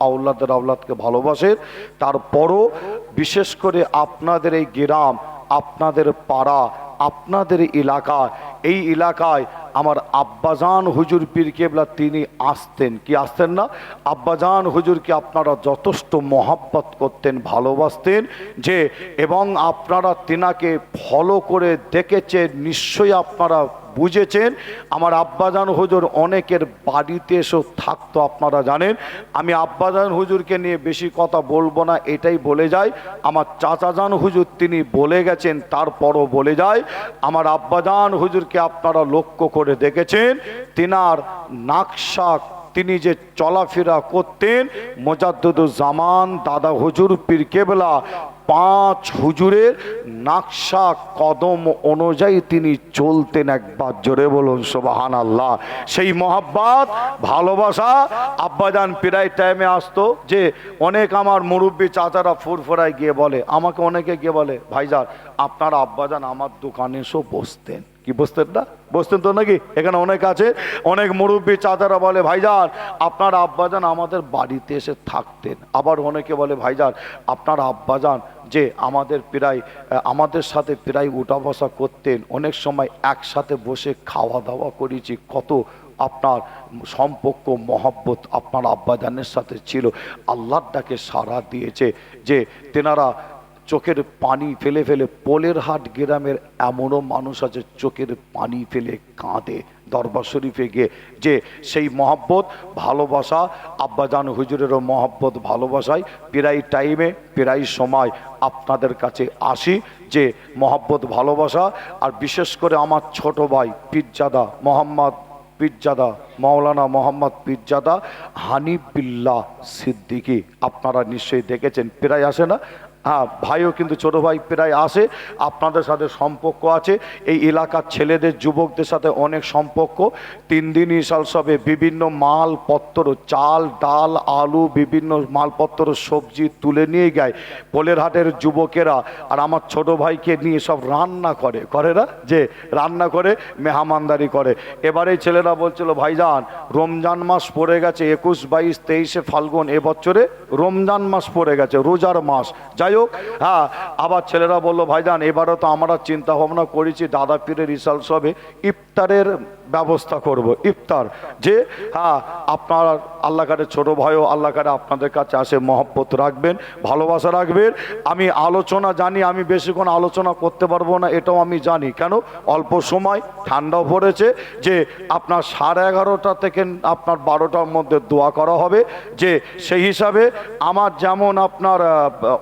আওলাদকে ভালোবাসেন। তারপরও বিশেষ করে আপনাদের এই গ্রাম আপনাদের পাড়া, আপনাদের এলাকা, এই এলাকায় আমার আব্বাজান হুজুর পীর কেবলা তিনি আসতেন, কি আসতেন না? আব্বাজান হুজুরকে আপনারা যথেষ্ট মহাব্বত করতেন, ভালোবাসতেন, যে এবং আপনারা তিনাকে ফলো করে দেখেছেন, নিশ্চয়ই আপনারা বুঝেছেন। আমার আব্বাজান হুজুর অনেকের বাড়িতে এসেও থাকতো, আপনারা জানেন। আমি আব্বাজান হুজুরকে নিয়ে বেশি কথা বলবো না, এটাই বলে যাই আমার চাচাজান হুজুর তিনি বলে গেছেন, তারপরও বলে যায় আমার আব্বাজান হুজুরকে আপনারা লক্ষ্য করে দেখেছেন, তিনার নাকশা, তিনি যে চলাফেরা করতেন, মোজাদ্দুজ্জামান দাদা হুজুর পীর কেবলা 5 হুজুরের নাকশা কদম অনুযায়ী তিনি চলতেন। একবার জোরে বলুন সুবহানাল্লাহ। সেই মহাব্বত ভালোবাসা আব্বাজান প্রায় টাইমে আসতো, যে অনেক আমার মুরব্বী চাচারা ফুরফুরায় গিয়ে বলে, আমাকে অনেকে গিয়ে বলে, ভাইজান আপনার আব্বাজান আমার দোকানে এসেও বসতেন, কি বসতেন না? বসতেন তো নাকি? এখানে অনেক আছে, অনেক মুরব্বী চাচারা বলে, ভাইজান আপনার আব্বাজান আমাদের বাড়িতে এসে থাকতেন। আবার অনেকে বলে, ভাইজান আপনার আব্বাজান যে আমাদের প্রায় আমাদের সাথে প্রায় উঠা বসা করতেন, অনেক সময় একসাথে বসে খাওয়া দাওয়া করেছি, কত আপনার সম্পর্ক মহব্বত আপনার আব্বাজানের সাথে ছিল। আল্লাহর ডাকে সাড়া দিয়েছে যে তেনারা চোখের পানি ফেলে ফেলে, পোলের হাট গ্রামের এমনও মানুষ আছে চোখের পানি ফেলে কাঁদে দরবার শরীফে গিয়ে, যে সেই মহব্বত ভালোবাসা আব্বাজান হুজুরেরও মহব্বত ভালোবাসায় প্রায় টাইমে প্রায় সময় আপনাদের কাছে আসি, যে মহব্বত ভালোবাসা। আর বিশেষ করে আমার ছোট ভাই পীরজাদা মোহাম্মদ পীরজাদা মাওলানা মোহাম্মদ পীরজাদা হানিফ বিল্লাহ সিদ্দিকী, আপনারা নিশ্চয়ই দেখেছেন, প্রায় আসে না? হ্যাঁ, ভাইও কিন্তু ছোটো ভাই প্রায় আসে, আপনাদের সাথে সম্পর্ক আছে। এই এলাকার ছেলেদের যুবকদের সাথে অনেক সম্পর্ক। 3 দিন ইসাল সবে বিভিন্ন মালপত্র, চাল ডাল আলু বিভিন্ন মালপত্র সবজি তুলে নিয়ে যায় পোলের হাটের যুবকেরা, আর আমার ছোট ভাইকে নিয়ে সব রান্না করে না, যে রান্না করে মেহমানদারি করে। এবারে ছেলেরা বলছিল, ভাইজান রমজান মাস পড়ে গেছে, 21, 22, 23 ফাল্গুন, এবছরে রমজান মাস পড়ে গেছে, রোজার মাস। যাই হোক, হ্যাঁ, আবার ছেলেরা বললো, ভাইজান এবারও তো আমরা চিন্তা ভাবনা করেছি দাদা পীরের ইসাল সবে ইফতারের ব্যবস্থা করব, ইফতার, যে হ্যাঁ আপনার আল্লাহ কারে ছোট ভাইও আল্লাহ কারে আপনাদের কাছে আসে, মহব্বত রাখবেন, ভালোবাসা রাখবেন। আমি আলোচনা জানি, আমি বেশিক্ষণ আলোচনা করতে পারবো না, এটাও আমি জানি। কেন? অল্প সময়, ঠান্ডাও পড়েছে, যে আপনার 11:30 থেকে আপনার 12টার মধ্যে দোয়া করা হবে, যে সেই হিসাবে আমার যেমন আপনার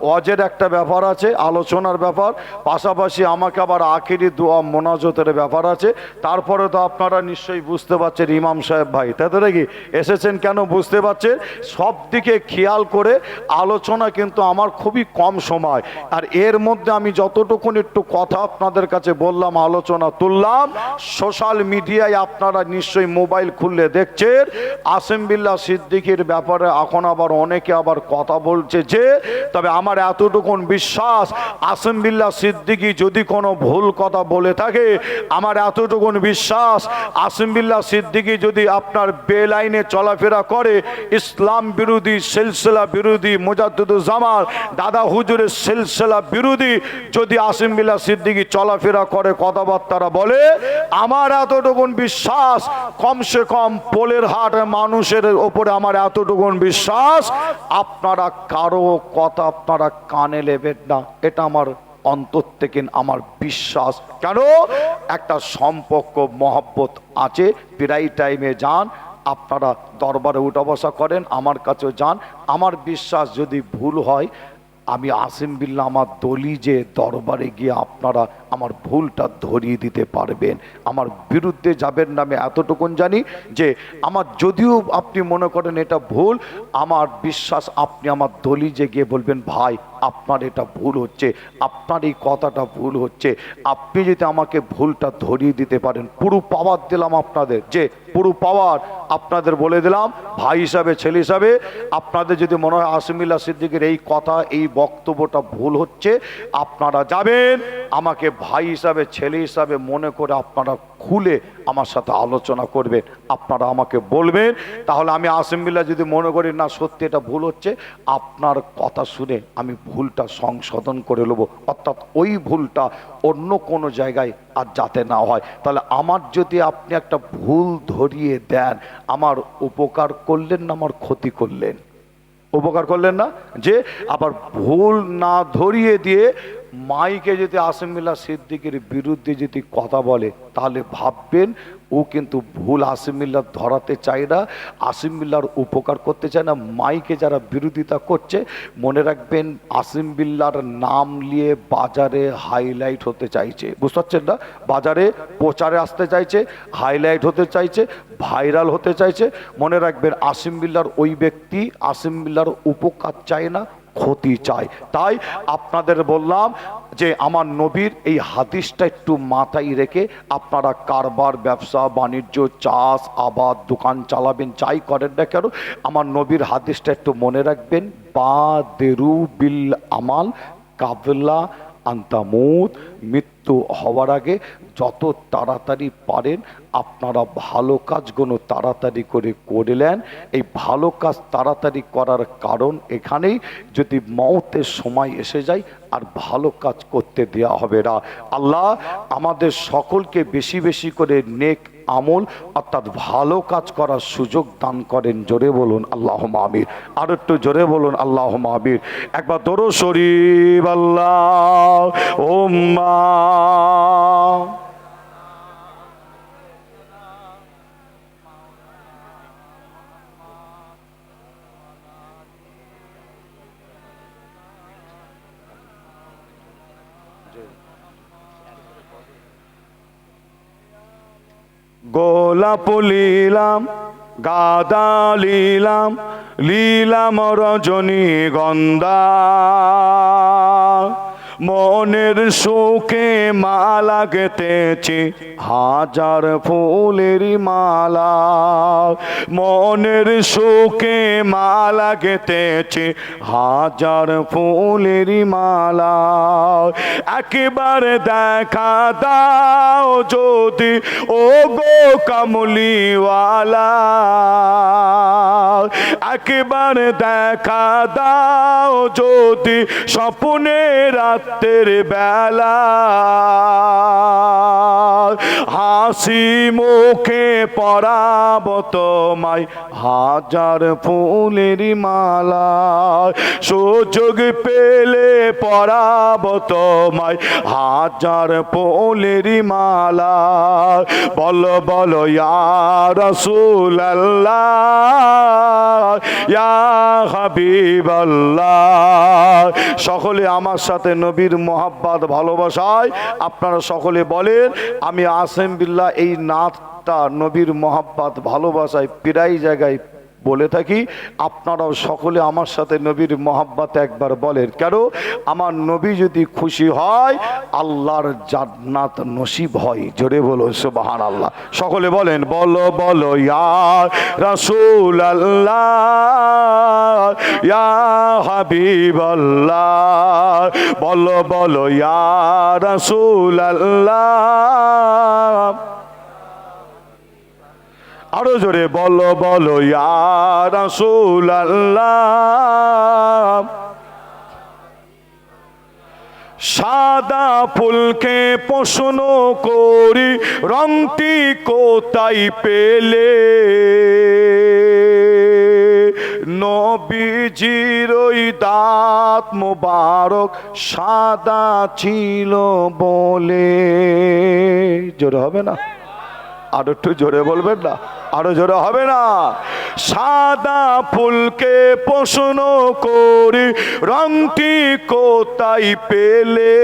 ওয়াজের একটা ব্যাপার আছে, আলোচনার ব্যাপার, পাশাপাশি আমাকে আবার আখিরি দোয়া মোনাজতের ব্যাপার আছে। তারপরে তো আপনারা নিশ্চয়ই বুঝতে পারছেন ইমাম সাহেব ভাই, তাই তো নাকি? এসেছেন কেন বুঝতে পারছেন। সব দিকে খেয়াল করে আলোচনা কিন্তু আমার খুবই কম সময়, আর এর মধ্যে আমি যতটুকুন একটু কথা আপনাদের কাছে বললাম, আলোচনা তুললাম, সোশ্যাল মিডিয়ায় আপনারা নিশ্চয়ই মোবাইল খুললে দেখছেন আসিম বিল্লাহ সিদ্দিকীর ব্যাপারে এখন আবার অনেকে আবার কথা বলছে, যে তবে আমার এতটুকুন বিশ্বাস, আসিম বিল্লাহ সিদ্দিকী যদি কোনো ভুল কথা বলে থাকে, আমার এতটুকুন বিশ্বাস, আসিম বিল্লাহ সিদ্দিকী যদি আপনার বেলাইনে চলাফেরা করে, ইসলাম বিরোধী, সিলসিলা বিরোধী, মোজাদ্দুজ্জামান দাদা হুজুরের সিলসিলা বিরোধী যদি আসিম বিল্লাহ সিদ্দিকী চলাফেরা করে, কথাবার্তারা বলে, আমার এতটুকুন বিশ্বাস, কমসে কম পোলের হাট মানুষের ওপরে আমার এতটুকুন বিশ্বাস, আপনারা কারো কথা আপনারা কানে নেবেন না, এটা আমার অন্তর থেকে আমার বিশ্বাস। কেন? একটা সম্পর্ক মহব্বত আছে, প্রায় টাইমে যান, আপনারা দরবারে উঠা বসা করেন, আমার কাছেও যান। আমার বিশ্বাস যদি ভুল হয়, আমি আসিম বিল্লাহ আমার দলি যে দরবারে গিয়ে আপনারা আমার ভুলটা ধরিয়ে দিতে পারবেন, আমার বিরুদ্ধে যাবেন না, আমি এতটুকুন জানি। যে আমার যদিও আপনি মনে করেন এটা ভুল, আমার বিশ্বাস আপনি আমার দলি যে গিয়ে বলবেন, ভাই আপনার এটা ভুল হচ্ছে, আপনার এই কথাটা ভুল হচ্ছে, আপনি যদি আমাকে ভুলটা ধরিয়ে দিতে পারেন, পুরো পাওয়ার দিলাম আপনাদের, যে পুরো পাওয়ার আপনাদের বলে দিলাম, ভাই হিসাবে, ছেলে হিসাবে। আপনাদের যদি মনে হয় আসিম বিল্লাহ সিদ্দিকীর এই কথা, এই বক্তব্যটা ভুল হচ্ছে, আপনারা যাবেন, আমাকে ভাই হিসাবে, ছেলে হিসাবে মনে করে আপনারা খুলে আমার সাথে আলোচনা করবেন, আপনারা আমাকে বলবেন। তাহলে আমি আসিম বিল্লাহ যদি মনে করি না সত্যি এটা ভুল হচ্ছে, আপনার কথা শুনে আমি ভুলটা সংশোধন করে নেব, অর্থাৎ ওই ভুলটা অন্য কোনো জায়গায় আর যাতে না হয়। তাহলে আমার যদি আপনি একটা ভুল ধরিয়ে দেন, আমার উপকার করলেন না আমার ক্ষতি করলেন? উপকার করলেন না? যে আবার ভুল না ধরিয়ে দিয়ে মাইকে যদি আসিম বিল্লাহ সিদ্দিকীর বিরুদ্ধে যদি কথা বলে, তাহলে ভাববেন ও কিন্তু ভুল আসিম বিল্লাহ ধরাতে চায় না, আসিম বিল্লাহর উপকার করতে চায় না। মাইকে যারা বিরোধিতা করছে, মনে রাখবেন আসিম বিল্লাহর নাম নিয়ে বাজারে হাইলাইট হতে চাইছে, বুঝতে পারছেন না? বাজারে প্রচারে আসতে চাইছে, হাইলাইট হতে চাইছে, ভাইরাল হতে চাইছে। মনে রাখবেন আসিম বিল্লাহর ওই ব্যক্তি আসিম বিল্লাহর উপকার চায় না, ক্ষতি চায়। তাই আপনাদের বললাম যে আমার নবীর এই হাদিসটা একটু মাথায় রেখে আপনারা কারবার, ব্যবসা বাণিজ্য, চাষ আবাদ, দোকান চালাবেন, যাই করেন না কেন, আমার নবীর হাদিসটা একটু মনে রাখবেন। বাদেরু বিল আমাল কাবলা আন্তামুত, মৃত্যু হওয়ার আগে যত তাড়াতাড়ি পারেন আপনারা ভালো কাজগুলো তাড়াতাড়ি করে করলেন। এই ভালো কাজ তাড়াতাড়ি করার কারণ এখানেই, যদি মওতের সময় এসে যায় আর ভালো কাজ করতে দেওয়া হবে না। আল্লাহ আমাদের সকলকে বেশি বেশি করে নেক আমল অর্থাৎ ভালো কাজ করার সুযোগ দান করেন। জোরে বলুন আল্লাহুম্মা আমিন। আর একটু জোরে বলুন আল্লাহুম্মা আমিন। একবার দরুদ শরীফ আল্লাহুম্মা। গোলাপ লীলাম, গাদা লীলাম, লীলাম রজনীগন্ধা, মনের সুখে মালা গেঁথেছি হাজার ফুলের মালা, মনের সুখে মালা গেঁথেছি হাজার ফুলের মালা। একেবারে দেখা দাও যদি ও গো কামলিওয়ালা, একেবারে দেখা দাও যদি স্বপ্নে রাতের বেলা, হাসি মুখে পরাব তোমায় হাজার ফুলের মালা, সুযোগ পেলে পরাব তোমায় হাজার ফুলের মালা। বলো বলো ইয়া রাসূলুল্লাহ, ইয়া হাবিবাল্লাহ। সকলে আমার সাথে নবীর মোহাব্বত ভালোবাসায় আপনারা সকলে বলেন, আমি আসিম বিল্লাহ এই নাতটা নবীর মোহাব্বত ভালোবাসায় প্রায় জায়গায় বলে থাকি। আপনারাও সকলে আমার সাথে নবীর মোহাব্বত একবার বলেন। কেন? আমার নবী যদি খুশি হয় আল্লাহর জান্নাত নসিব হয়। জোরে বলো সুবহানাল্লাহ। সকলে বলেন, বলো বলো ইয়া রাসূলুল্লাহ, ইয়া হাবিবাল্লাহ। বলো বলো ইয়া রাসূলুল্লাহ। আরো জোরে বলো বলো ইয়া রাসূলুল্লাহ। সাদা ফুলকে প্রশ্ন করি রংটি কোথায় পেলে, নবীজির ওই দাঁত মোবারক সাদা ছিল বলে। জোরে হবে না? আর একটু জোরে বলবেন না? আরো জোরে হবে না? সাদা ফুলকে প্রশ্ন করি রংটি কোথায় পেলে,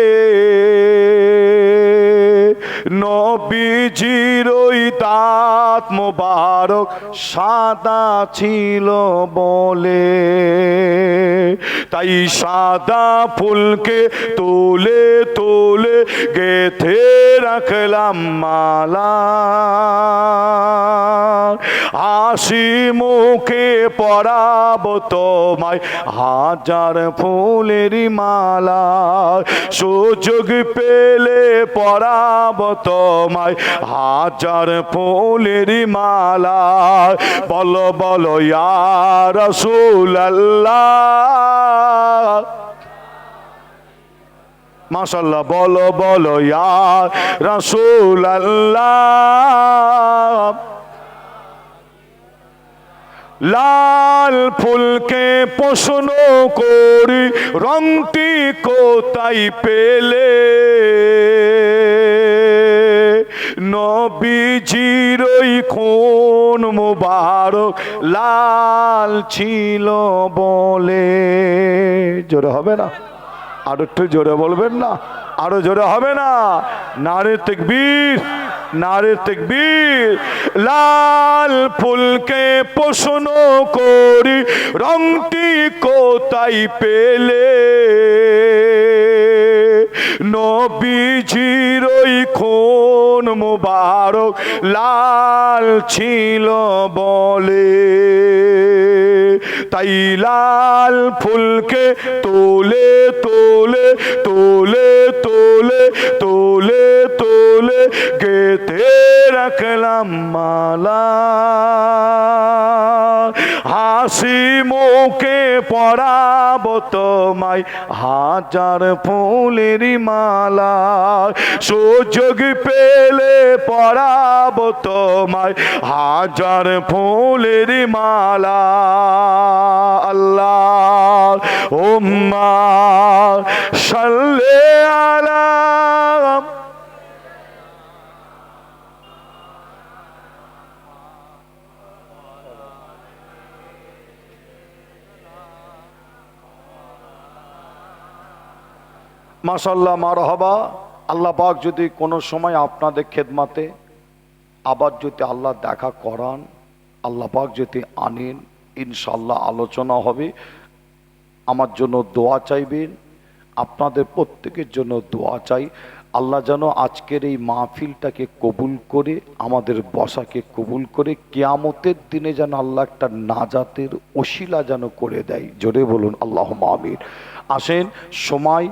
নবীজির ওই দাঁত মোবারক সাদা ছিল বলে। তাই সাদা ফুলকে তুলে তুলে গেথে রাখলাম মালা, হাসি মুখে পরাবো তোমায় হাজার ফুলের মালা, সুযোগ পেলে পরাবো তোমায় হাজার ফুলের মালা। বলো বলো ইয়া রাসূলুল্লাহ, মাশাআল্লাহ, বলো বলো ইয়া রাসূলুল্লাহ। লাল ফুলকে প্রশ্ন করি রংটি কোথায় পেলে, নবীজির ওই খুন মুবারক লাল ছিল বলে। জোরে হবে না? আর একটু জোরে বলবেন না? আরো জোরে হবে না? নারে তাকবীর, নারে তাকবীর। লাল ফুলকে প্রশ্ন করি রংটি কোথায় পেলে, নবীজির ওই খুন মুবারক লাল ছিল বলে। তাই লাল ফুলকে তোলে তোলে তোলে তোলে তোলে তোলে গেঁথে রাখলাম মালা, হাসি মুখে পরাবো তোমায় হাজার ফুলের মালা, সুযোগ পেলে পরাবো তোমায় হাজার ফুলের মালা। আল্লাহ উম্মা সাল্লি আলা। মাশাআল্লাহ, মারহাবা। আল্লাহ পাক যদি কোনো সময় আপনাদের খেদমাতে আবার যদি আল্লাহ দেখা করান, আল্লাহ পাক যদি আনেন, ইনশাআল্লাহ আলোচনা হবে। আমার জন্য দোয়া চাইবেন, আপনাদের প্রত্যেকের জন্য দোয়া চাই। আল্লাহ যেন আজকের এই মাহফিলটাকে কবুল করে, আমাদের বসাকে কবুল করে, কিয়ামতের দিনে যেন আল্লাহ একটা নাজাতের ওসিলা যেন করে দেয়। জোরে বলুন আল্লাহুম্মা আমিন। আসেন, সময়,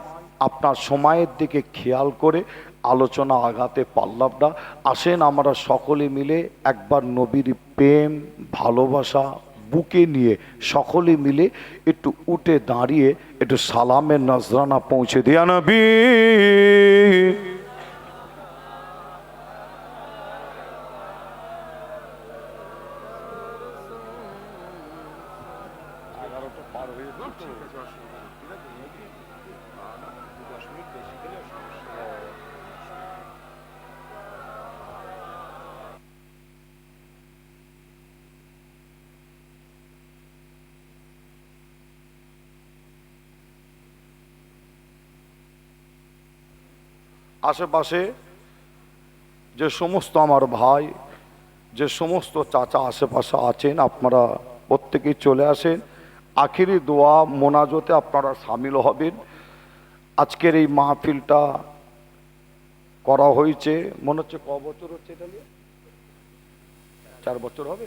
আপনার সময়ের দিকে খেয়াল করে আলোচনা আগাতে পারলাম না। আসেন আমরা সকলে মিলে একবার নবীর প্রেম ভালোবাসা বুকে নিয়ে সকলে মিলে একটু উঠে দাঁড়িয়ে একটু সালামের নজরানা পৌঁছে দিয়া নবী। আশেপাশে যে সমস্ত আমার ভাই, যে সমস্ত চাচা আশেপাশে আছেন, আপনারা প্রত্যেকেই চলে আসেন। আখিরি দোয়া মোনাজতে আপনারা সামিল হবেন। আজকের এই মাহফিলটা করা হয়েছে মনে হচ্ছে ক বছর হচ্ছে, এটা 4 বছর হবে।